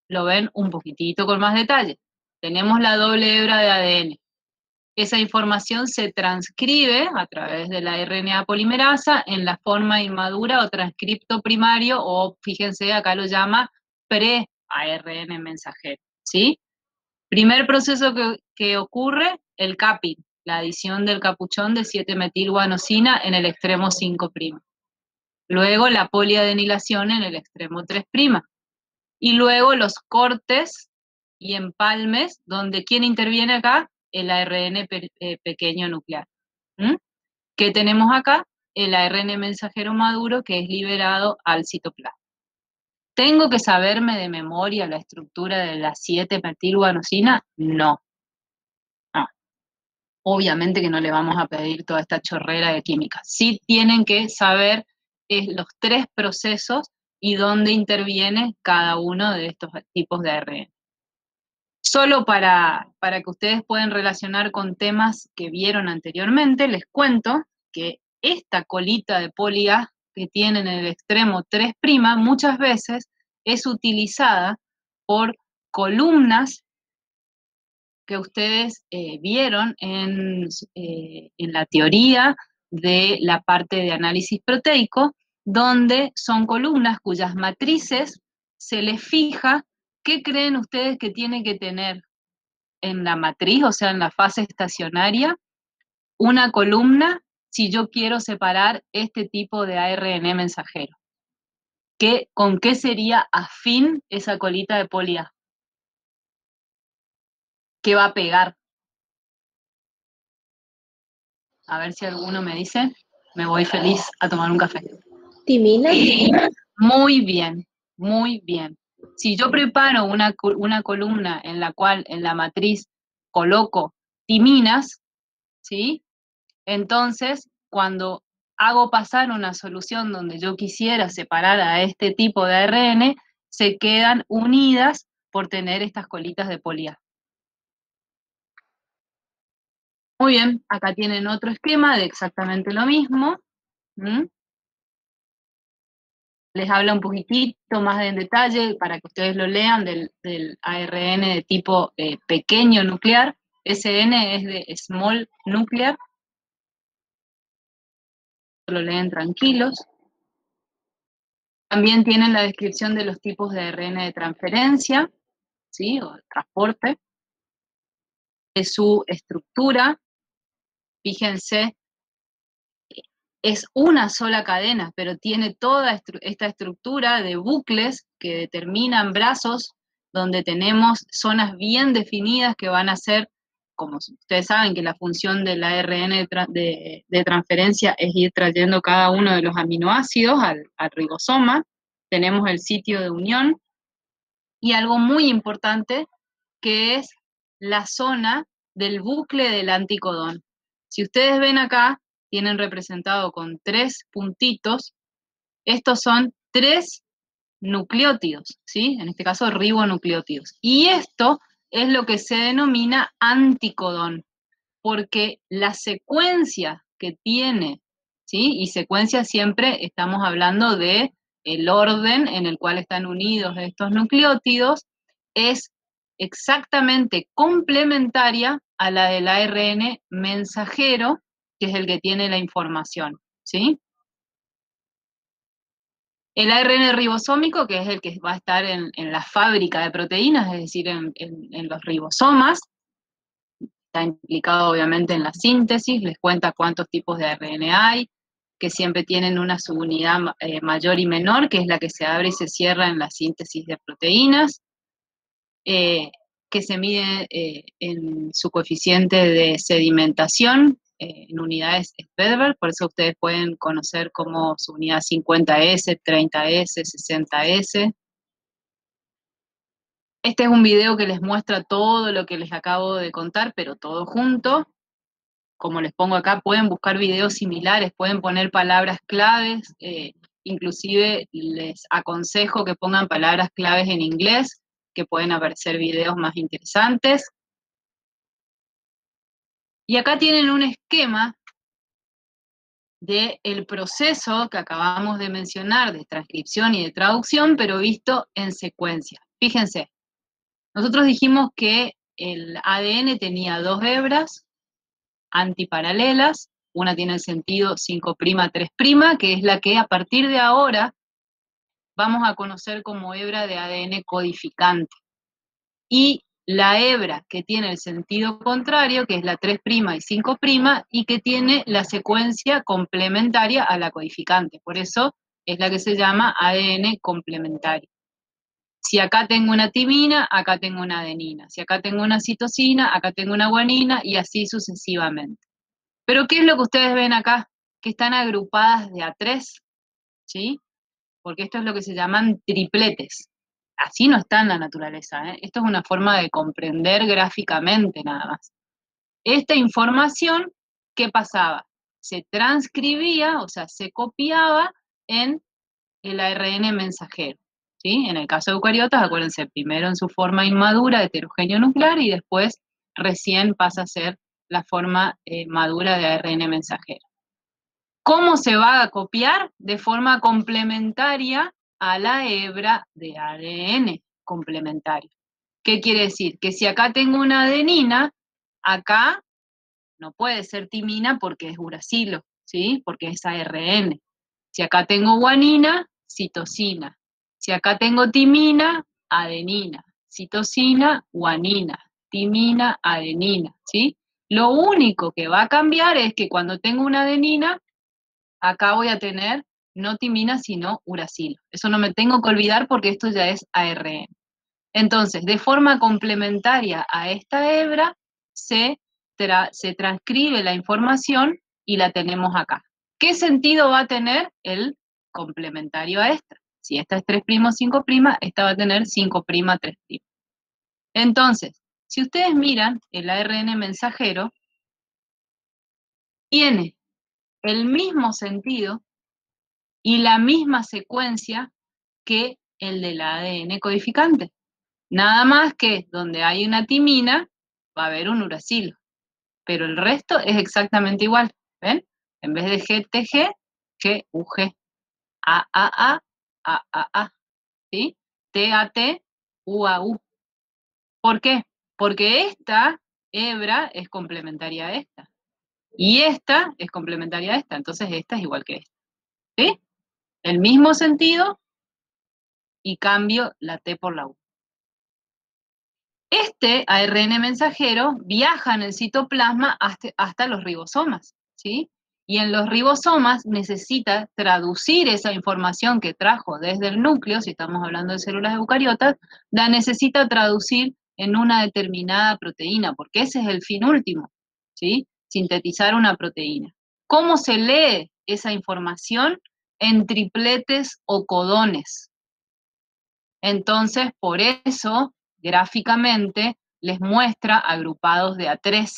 lo ven un poquitito con más detalle. Tenemos la doble hebra de ADN. Esa información se transcribe a través de la RNA polimerasa en la forma inmadura o transcripto primario, o fíjense, acá lo llama pre-ARN mensajero, ¿sí? Primer proceso que ocurre, el capping, la adición del capuchón de 7-metilguanosina en el extremo 5'. Luego la poliadenilación en el extremo 3'. Y luego los cortes y empalmes, donde ¿quién interviene acá? El ARN pequeño nuclear. ¿Qué tenemos acá? El ARN mensajero maduro que es liberado al citoplasma. ¿Tengo que saberme de memoria la estructura de la 7-metilguanosina? No. Obviamente que no le vamos a pedir toda esta chorrera de química. Sí tienen que saber los 3 procesos y dónde interviene cada uno de estos tipos de ARN. Solo para que ustedes puedan relacionar con temas que vieron anteriormente, les cuento que esta colita de poli-A que tienen en el extremo 3', muchas veces es utilizada por columnas que ustedes vieron en la teoría de la parte de análisis proteico, donde son columnas cuyas matrices se les fija qué creen ustedes que tiene que tener en la matriz, o sea, en la fase estacionaria, una columna si yo quiero separar este tipo de ARN mensajero. ¿Con qué sería afín esa colita de poli-A? ¿Qué va a pegar? A ver si alguno me dice, me voy feliz a tomar un café. ¿Timina? Muy bien, muy bien. Si yo preparo una columna en la cual en la matriz coloco timinas, ¿sí? Entonces, cuando hago pasar una solución donde yo quisiera separar a este tipo de ARN, se quedan unidas por tener estas colitas de poliA. Muy bien, acá tienen otro esquema de exactamente lo mismo. Les habla un poquitito más en detalle para que ustedes lo lean del ARN de tipo pequeño nuclear. SN es de small nuclear. Lo leen tranquilos. También tienen la descripción de los tipos de ARN de transferencia, ¿sí? O de transporte. De su estructura. Fíjense, es una sola cadena, pero tiene toda esta estructura de bucles que determinan brazos, donde tenemos zonas bien definidas que van a ser, como ustedes saben, que la función del ARN de transferencia es ir trayendo cada uno de los aminoácidos al ribosoma. Tenemos el sitio de unión, y algo muy importante, que es la zona del bucle del anticodón. Si ustedes ven acá, tienen representado con 3 puntitos, estos son 3 nucleótidos, ¿sí? En este caso ribonucleótidos. Y esto es lo que se denomina anticodón, porque la secuencia que tiene, ¿sí? Y secuencia siempre estamos hablando de el orden en el cual están unidos estos nucleótidos, es exactamente complementaria a la del ARN mensajero, que es el que tiene la información, ¿sí? El ARN ribosómico, que es el que va a estar en la fábrica de proteínas, es decir, en los ribosomas, está implicado obviamente en la síntesis, les cuenta cuántos tipos de ARN hay, que siempre tienen una subunidad mayor y menor, que es la que se abre y se cierra en la síntesis de proteínas, que se mide en su coeficiente de sedimentación, en unidades Svedberg, por eso ustedes pueden conocer como su unidad 50S, 30S, 60S. Este es un video que les muestra todo lo que les acabo de contar, pero todo junto. Como les pongo acá, pueden buscar videos similares, pueden poner palabras claves, inclusive les aconsejo que pongan palabras claves en inglés, que pueden aparecer videos más interesantes. Y acá tienen un esquema del proceso que acabamos de mencionar de transcripción y de traducción, pero visto en secuencia. Fíjense, nosotros dijimos que el ADN tenía 2 hebras antiparalelas, una tiene el sentido 5', 3', que es la que a partir de ahora vamos a conocer como hebra de ADN codificante. Y la hebra que tiene el sentido contrario, que es la 3' y 5', y que tiene la secuencia complementaria a la codificante. Por eso es la que se llama ADN complementario. Si acá tengo una timina, acá tengo una adenina. Si acá tengo una citosina, acá tengo una guanina, y así sucesivamente. Pero ¿qué es lo que ustedes ven acá? Que están agrupadas de a 3, ¿sí? Porque esto es lo que se llaman tripletes. Así no está en la naturaleza, ¿eh? Esto es una forma de comprender gráficamente nada más. Esta información, ¿qué pasaba? Se transcribía, o sea, se copiaba en el ARN mensajero, ¿sí? En el caso de eucariotas, acuérdense, primero en su forma inmadura, heterogéneo nuclear, y después recién pasa a ser la forma madura de ARN mensajero. ¿Cómo se va a copiar? De forma complementaria a la hebra de ADN complementario. ¿Qué quiere decir? Que si acá tengo una adenina, acá no puede ser timina porque es uracilo, ¿sí? Porque es ARN. Si acá tengo guanina, citosina. Si acá tengo timina, adenina. Citosina, guanina. Timina, adenina, ¿sí? Lo único que va a cambiar es que cuando tengo una adenina, acá voy a tener no timina, sino uracilo. Eso no me tengo que olvidar porque esto ya es ARN. Entonces, de forma complementaria a esta hebra, se transcribe la información y la tenemos acá. ¿Qué sentido va a tener el complementario a esta? Si esta es 3' 5', esta va a tener 5' 3'. Entonces, si ustedes miran, el ARN mensajero tiene el mismo sentido y la misma secuencia que el del ADN codificante. Nada más que donde hay una timina, va a haber un uracilo. Pero el resto es exactamente igual. ¿Ven? En vez de GTG, GUG. AAA, AAA. ¿Sí? TAT, UAU. ¿Por qué? Porque esta hebra es complementaria a esta. Y esta es complementaria a esta. Entonces esta es igual que esta. ¿Sí? El mismo sentido y cambio la T por la U. Este ARN mensajero viaja en el citoplasma hasta los ribosomas, ¿sí? Y en los ribosomas necesita traducir esa información que trajo desde el núcleo, si estamos hablando de células eucariotas, la necesita traducir en una determinada proteína, porque ese es el fin último, ¿sí? Sintetizar una proteína. ¿Cómo se lee esa información? En tripletes o codones. Entonces, por eso, gráficamente, les muestra agrupados de A3.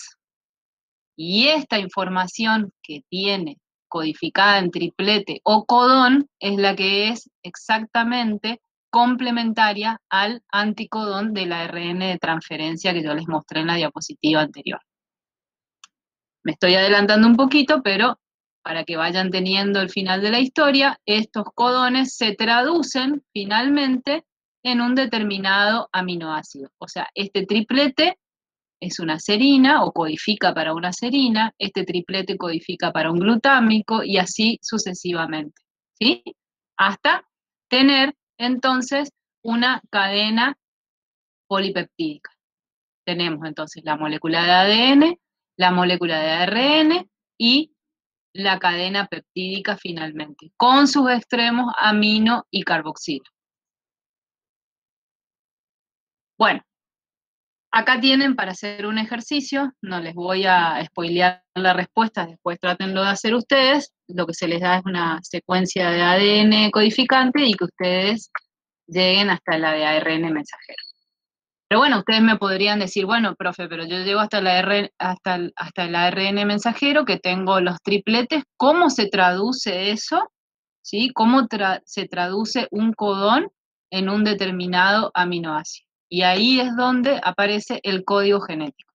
Y esta información que tiene codificada en triplete o codón es la que es exactamente complementaria al anticodón del ARN de transferencia que yo les mostré en la diapositiva anterior. Me estoy adelantando un poquito, pero para que vayan teniendo el final de la historia, estos codones se traducen finalmente en un determinado aminoácido. O sea, este triplete es una serina o codifica para una serina, este triplete codifica para un glutámico y así sucesivamente, ¿sí? Hasta tener entonces una cadena polipeptídica. Tenemos entonces la molécula de ADN, la molécula de ARN y la cadena peptídica finalmente, con sus extremos amino y carboxilo. Bueno, acá tienen para hacer un ejercicio, no les voy a spoilear la respuesta, después trátenlo de hacer ustedes, lo que se les da es una secuencia de ADN codificante y que ustedes lleguen hasta la de ARN mensajero. Pero bueno, ustedes me podrían decir, bueno, profe, pero yo llego hasta el ARN mensajero, que tengo los tripletes, ¿cómo se traduce eso? ¿Sí? ¿Cómo se traduce un codón en un determinado aminoácido? Y ahí es donde aparece el código genético.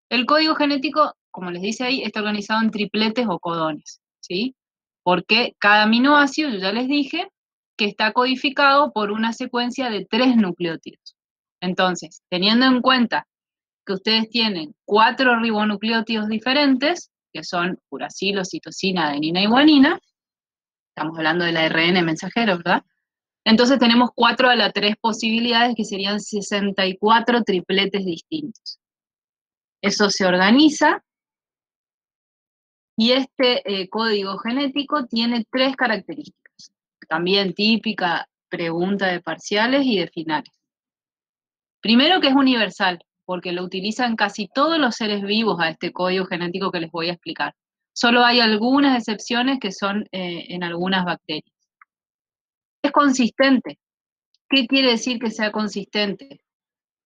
El código genético, como les dice ahí, está organizado en tripletes o codones, ¿sí? Porque cada aminoácido, yo ya les dije, que está codificado por una secuencia de 3 nucleótidos. Entonces, teniendo en cuenta que ustedes tienen 4 ribonucleótidos diferentes, que son uracilo, citosina, adenina y guanina, estamos hablando del ARN mensajero, ¿verdad? Entonces tenemos 4 a la 3 posibilidades, que serían 64 tripletes distintos. Eso se organiza, y este código genético tiene 3 características, también típica pregunta de parciales y de finales. Primero, que es universal, porque lo utilizan casi todos los seres vivos a este código genético que les voy a explicar. Solo hay algunas excepciones que son en algunas bacterias. Es consistente. ¿Qué quiere decir que sea consistente?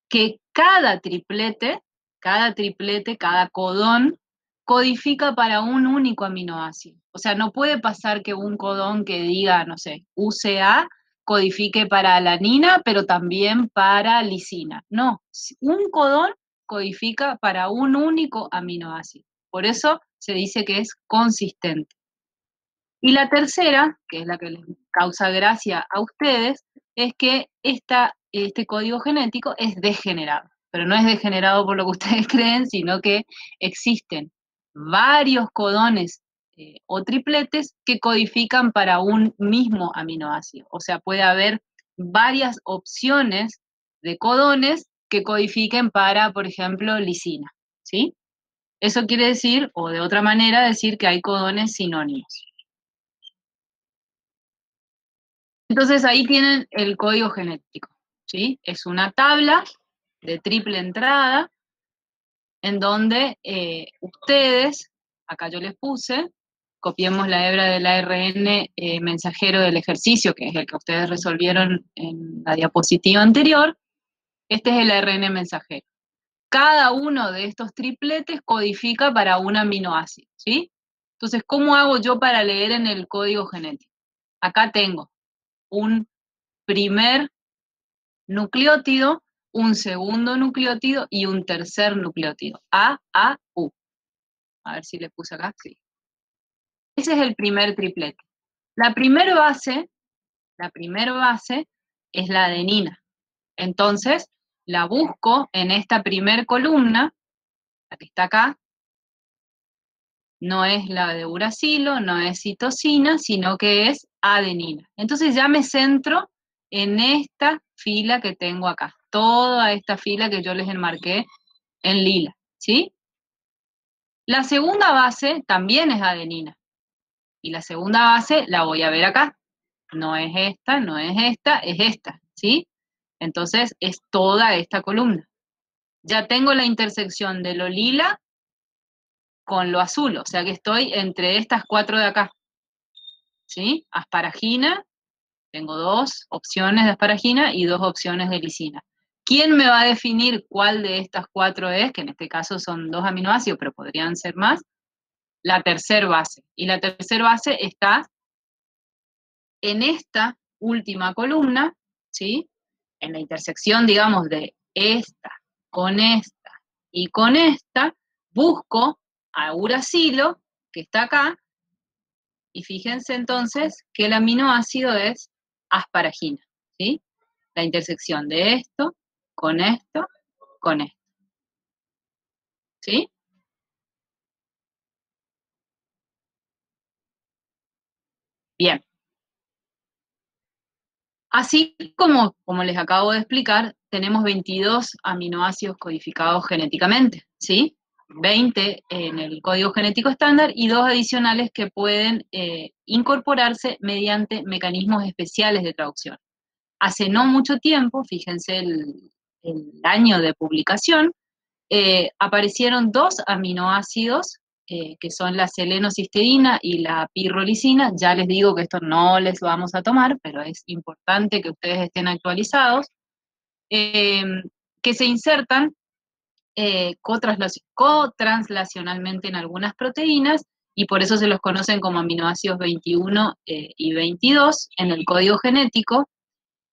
Que cada triplete, cada codón, codifica para un único aminoácido. O sea, no puede pasar que un codón que diga, no sé, UCA, codifique para alanina, pero también para lisina. No, un codón codifica para un único aminoácido. Por eso se dice que es consistente. Y la tercera, que es la que les causa gracia a ustedes, es que este código genético es degenerado. Pero no es degenerado por lo que ustedes creen, sino que existen varios codones o tripletes que codifican para un mismo aminoácido. O sea, puede haber varias opciones de codones que codifiquen para, por ejemplo, lisina, ¿sí? Eso quiere decir, o de otra manera, decir que hay codones sinónimos. Entonces ahí tienen el código genético, ¿sí? Es una tabla de triple entrada en donde ustedes, acá yo les puse, copiemos la hebra del ARN mensajero del ejercicio, que es el que ustedes resolvieron en la diapositiva anterior. Este es el ARN mensajero. Cada uno de estos tripletes codifica para un aminoácido, ¿sí? Entonces, ¿cómo hago yo para leer en el código genético? Acá tengo un primer nucleótido, un segundo nucleótido y un tercer nucleótido. A, U. A ver si le puse acá, sí. Ese es el primer triplete. La primera base es la adenina. Entonces, la busco en esta primer columna, la que está acá. No es la de uracilo, no es citosina, sino que es adenina. Entonces ya me centro en esta fila que tengo acá. Toda esta fila que yo les enmarqué en lila, ¿sí? La segunda base también es adenina. Y la segunda base la voy a ver acá. No es esta, no es esta, es esta, ¿sí? Entonces es toda esta columna. Ya tengo la intersección de lo lila con lo azul, o sea que estoy entre estas cuatro de acá, ¿sí? Asparagina, tengo 2 opciones de asparagina y 2 opciones de lisina. ¿Quién me va a definir cuál de estas 4 es? Que en este caso son 2 aminoácidos, pero podrían ser más. La tercera base. Y la tercera base está en esta última columna, ¿sí? En la intersección, digamos, de esta y con esta, busco a uracilo, que está acá, y fíjense entonces que el aminoácido es asparagina, ¿sí? La intersección de esto, con esto, con esto, ¿sí? Bien. Así como les acabo de explicar, tenemos 22 aminoácidos codificados genéticamente, ¿sí? 20 en el código genético estándar y 2 adicionales que pueden incorporarse mediante mecanismos especiales de traducción. Hace no mucho tiempo, fíjense el año de publicación, aparecieron 2 aminoácidos que son la selenocisteína y la pirrolicina. Ya les digo que esto no les vamos a tomar, pero es importante que ustedes estén actualizados, que se insertan cotranslacionalmente en algunas proteínas, y por eso se los conocen como aminoácidos 21 y 22 en el código genético.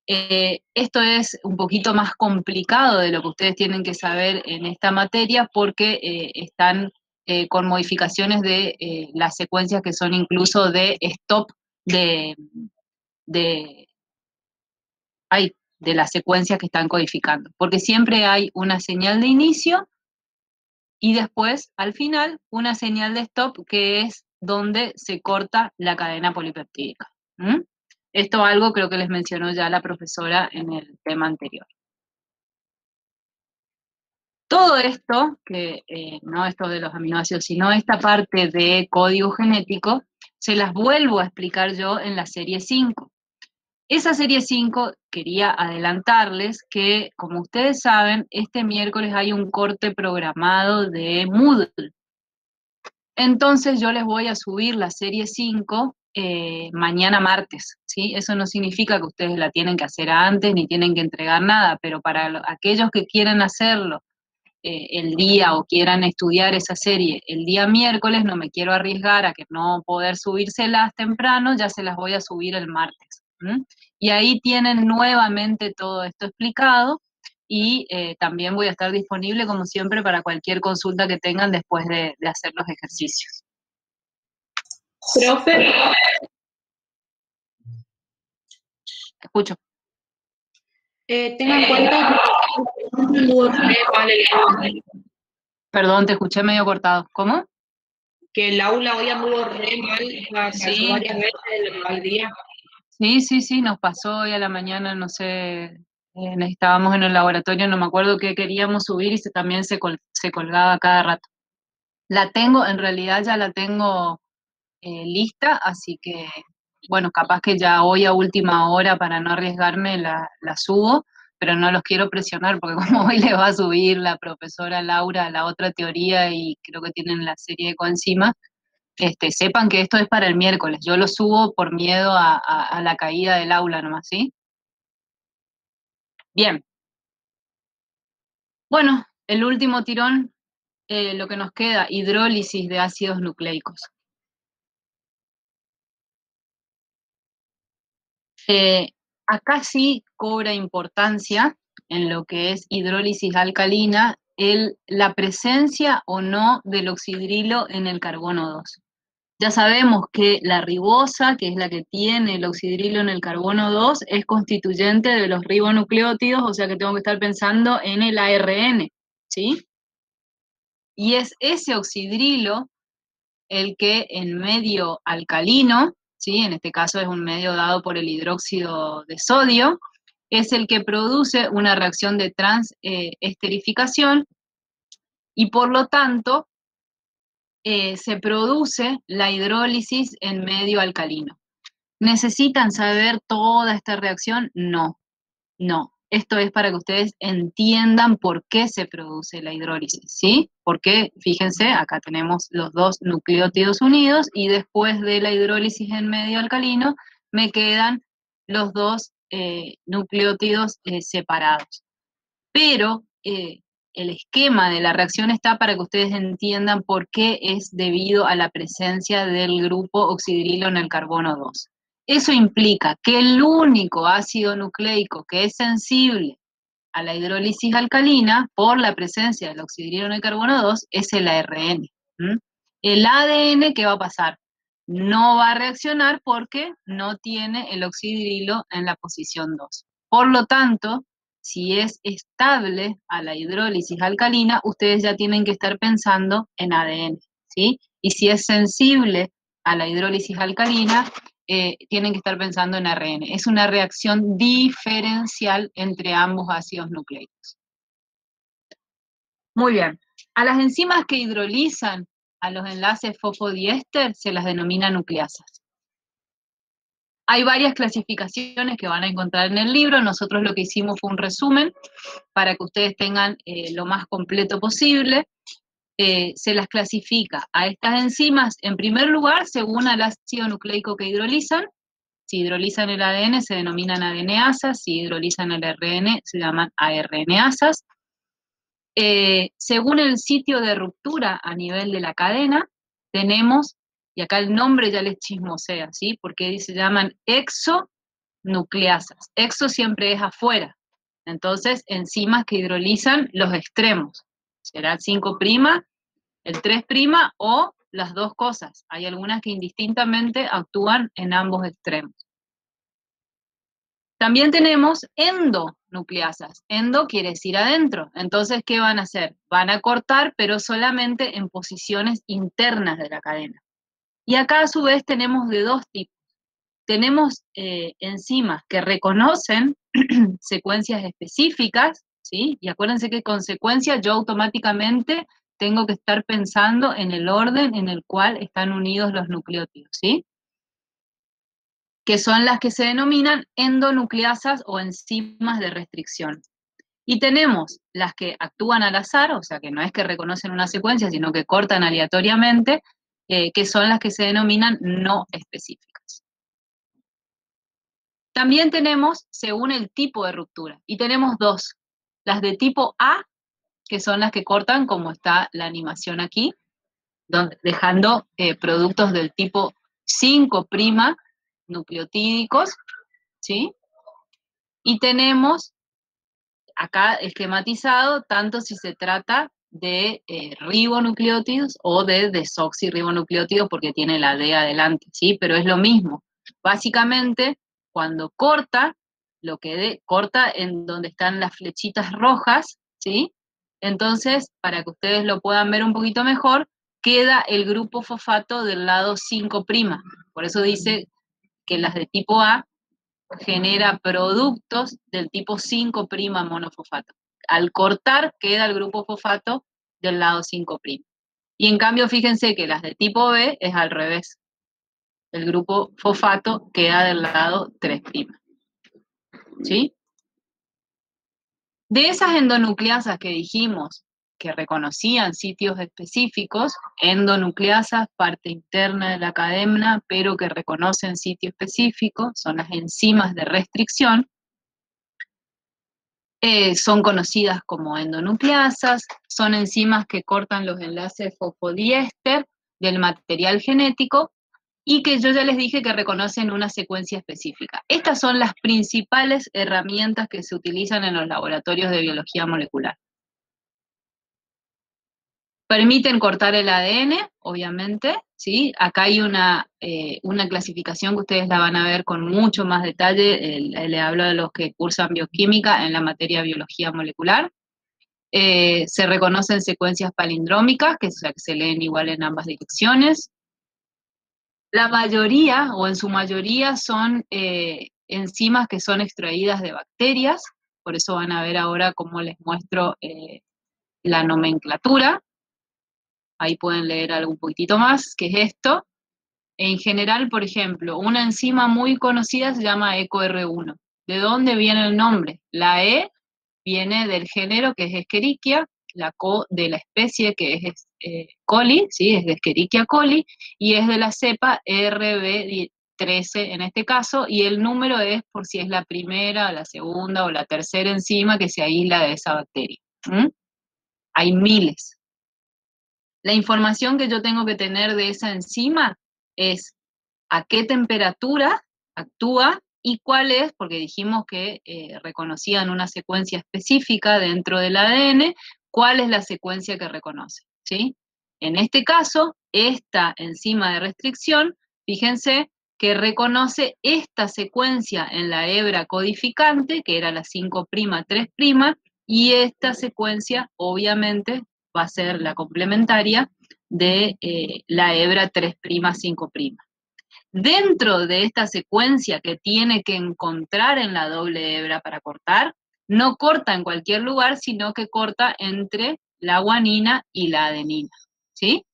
Esto es un poquito más complicado de lo que ustedes tienen que saber en esta materia porque están con modificaciones de las secuencias que son incluso de stop de, de, de las secuencias que están codificando. Porque siempre hay una señal de inicio y después, al final, una señal de stop que es donde se corta la cadena polipeptídica. ¿Mm? Esto algo creo que les mencionó ya la profesora en el tema anterior. Todo esto, que no esto de los aminoácidos, sino esta parte de código genético, se las vuelvo a explicar yo en la serie 5. Esa serie 5 quería adelantarles que, como ustedes saben, este miércoles hay un corte programado de Moodle. Entonces yo les voy a subir la serie 5 mañana martes, ¿sí? Eso no significa que ustedes la tienen que hacer antes ni tienen que entregar nada, pero para aquellos que quieran hacerlo el día o quieran estudiar esa serie el día miércoles, no me quiero arriesgar a que no poder subírselas temprano, ya se las voy a subir el martes. Y ahí tienen nuevamente todo esto explicado, y también voy a estar disponible, como siempre, para cualquier consulta que tengan después de hacer los ejercicios. Profe, Escucho. tenga en cuenta que Perdón, te escuché medio cortado. ¿Cómo? que el aula hoy anduvo re mal, Sí. varias veces al día. Sí, nos pasó hoy a la mañana, no sé, estábamos en el laboratorio, no me acuerdo qué queríamos subir y también se colgaba cada rato. La tengo, en realidad ya la tengo lista, así que, bueno, capaz que ya hoy a última hora para no arriesgarme la subo, pero no los quiero presionar porque como hoy le va a subir la profesora Laura la otra teoría y creo que tienen la serie de coenzimas, sepan que esto es para el miércoles. Yo lo subo por miedo a la caída del aula nomás, ¿sí? Bien. Bueno, el último tirón, lo que nos queda, hidrólisis de ácidos nucleicos. Acá sí cobra importancia en lo que es hidrólisis alcalina la presencia o no del oxidrilo en el carbono 2. Ya sabemos que la ribosa, que es la que tiene el oxidrilo en el carbono 2, es constituyente de los ribonucleótidos, o sea que tengo que estar pensando en el ARN, ¿sí? Y es ese oxidrilo el que en medio alcalino, ¿sí? En este caso es un medio dado por el hidróxido de sodio, es el que produce una reacción de transesterificación y por lo tanto se produce la hidrólisis en medio alcalino. ¿Necesitan saber toda esta reacción? No, no. Esto es para que ustedes entiendan por qué se produce la hidrólisis, ¿sí? Porque, fíjense, acá tenemos los dos nucleótidos unidos y después de la hidrólisis en medio alcalino me quedan los dos nucleótidos separados. Pero el esquema de la reacción está para que ustedes entiendan por qué es debido a la presencia del grupo oxidrilo en el carbono 2. Eso implica que el único ácido nucleico que es sensible a la hidrólisis alcalina por la presencia del oxidrilo en el carbono 2 es el ARN. El ADN, ¿qué va a pasar? No va a reaccionar porque no tiene el oxidrilo en la posición 2. Por lo tanto, si es estable a la hidrólisis alcalina, ustedes ya tienen que estar pensando en ADN, ¿sí? Y si es sensible a la hidrólisis alcalina, tienen que estar pensando en ARN. Es una reacción diferencial entre ambos ácidos nucleicos. Muy bien. A las enzimas que hidrolizan a los enlaces fosfodiéster se las denomina nucleasas. Hay varias clasificaciones que van a encontrar en el libro. Nosotros lo que hicimos fue un resumen para que ustedes tengan lo más completo posible. Se las clasifica a estas enzimas, en primer lugar, según el ácido nucleico que hidrolizan. Si hidrolizan el ADN se denominan ADNasas, si hidrolizan el RN se llaman ARNasas. Según el sitio de ruptura a nivel de la cadena, tenemos, y acá el nombre ya les chismosea, ¿sí? Porque se ''llaman exonucleasas. Exo siempre es afuera. Entonces, enzimas que hidrolizan los extremos. Será el 5', el 3' o las dos cosas. Hay algunas que indistintamente actúan en ambos extremos. También tenemos endonucleasas. Endo quiere decir adentro. Entonces, ¿qué van a hacer? Van a cortar, pero solamente en posiciones internas de la cadena. Y acá, a su vez, tenemos de dos tipos. Tenemos enzimas que reconocen secuencias específicas, ¿sí? Y acuérdense que con secuencia yo automáticamente tengo que estar pensando en el orden en el cual están unidos los nucleótidos, ¿sí? Que son las que se denominan endonucleasas o enzimas de restricción. Y tenemos las que actúan al azar, o sea que no es que reconocen una secuencia, sino que cortan aleatoriamente, que son las que se denominan no específicas. También tenemos según el tipo de ruptura, y tenemos dos. Las de tipo A, que son las que cortan, como está la animación aquí, dejando productos del tipo 5' nucleotídicos, ¿sí? Y tenemos acá esquematizado tanto si se trata de ribonucleótidos o de desoxirribonucleótidos porque tiene la D adelante, ¿sí? Pero es lo mismo. Básicamente, cuando corta, corta en donde están las flechitas rojas, ¿sí? Entonces, para que ustedes lo puedan ver un poquito mejor, queda el grupo fosfato del lado 5'. Por eso dice que las de tipo A genera productos del tipo 5' monofosfato. Al cortar queda el grupo fosfato del lado 5'. Y en cambio, fíjense que las de tipo B es al revés. El grupo fosfato queda del lado 3'. ¿Sí? De esas endonucleasas que dijimos que reconocían sitios específicos, endonucleasas, parte interna de la cadena, pero que reconocen sitio específico, son las enzimas de restricción. Son conocidas como endonucleasas, son enzimas que cortan los enlaces fosfodiéster del material genético y que yo ya les dije que reconocen una secuencia específica. Estas son las principales herramientas que se utilizan en los laboratorios de biología molecular. Permiten cortar el ADN, obviamente, ¿sí? Acá hay una clasificación que ustedes la van a ver con mucho más detalle, le hablo de los que cursan bioquímica en la materia biología molecular. Se reconocen secuencias palindrómicas, que se leen igual en ambas direcciones. La mayoría, o en su mayoría, son enzimas que son extraídas de bacterias, por eso van a ver ahora cómo les muestro la nomenclatura. Ahí pueden leer algo un poquitito más, que es esto. En general, por ejemplo, una enzima muy conocida se llama EcoR1. ¿De dónde viene el nombre? La E viene del género, que es Escherichia, la CO de la especie, que es coli, ¿sí? Es de Escherichia coli, y es de la cepa RB13 en este caso, y el número es por si es la primera, la segunda o la tercera enzima que se aísla de esa bacteria. Hay miles. La información que yo tengo que tener de esa enzima es a qué temperatura actúa y cuál es, porque dijimos que reconocían una secuencia específica dentro del ADN, cuál es la secuencia que reconoce, ¿sí? En este caso, esta enzima de restricción, fíjense que reconoce esta secuencia en la hebra codificante, que era la 5'3', y esta secuencia, obviamente, va a ser la complementaria de la hebra 3', 5'. Dentro de esta secuencia que tiene que encontrar en la doble hebra para cortar, no corta en cualquier lugar, sino que corta entre la guanina y la adenina, ¿sí?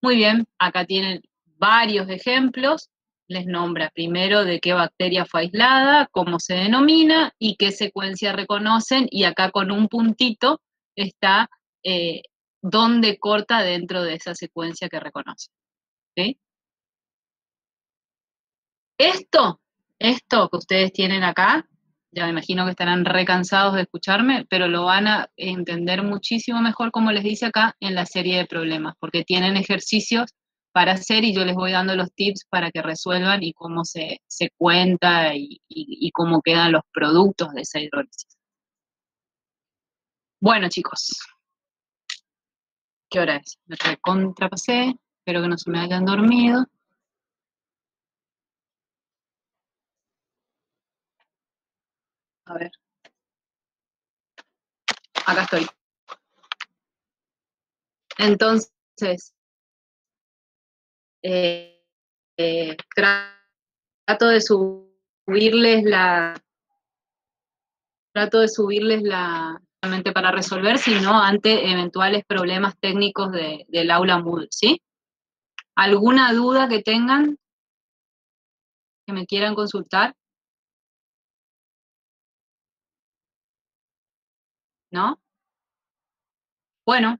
Muy bien, acá tienen varios ejemplos, les nombra primero de qué bacteria fue aislada, cómo se denomina y qué secuencia reconocen, y acá con un puntito está dónde corta dentro de esa secuencia que reconoce, ¿sí? Esto que ustedes tienen acá, ya me imagino que estarán recansados de escucharme, pero lo van a entender muchísimo mejor, como les dice acá, en la serie de problemas, porque tienen ejercicios para hacer y yo les voy dando los tips para que resuelvan y cómo se cuenta y cómo quedan los productos de esa hidrólisis. Bueno, chicos, ¿qué hora es? Me recontrapasé, espero que no se me hayan dormido. A ver. Acá estoy. Entonces, trato de subirles solamente para resolver, sino ante eventuales problemas técnicos del aula Moodle, ¿sí? ¿Alguna duda que tengan, que me quieran consultar? ¿No? Bueno,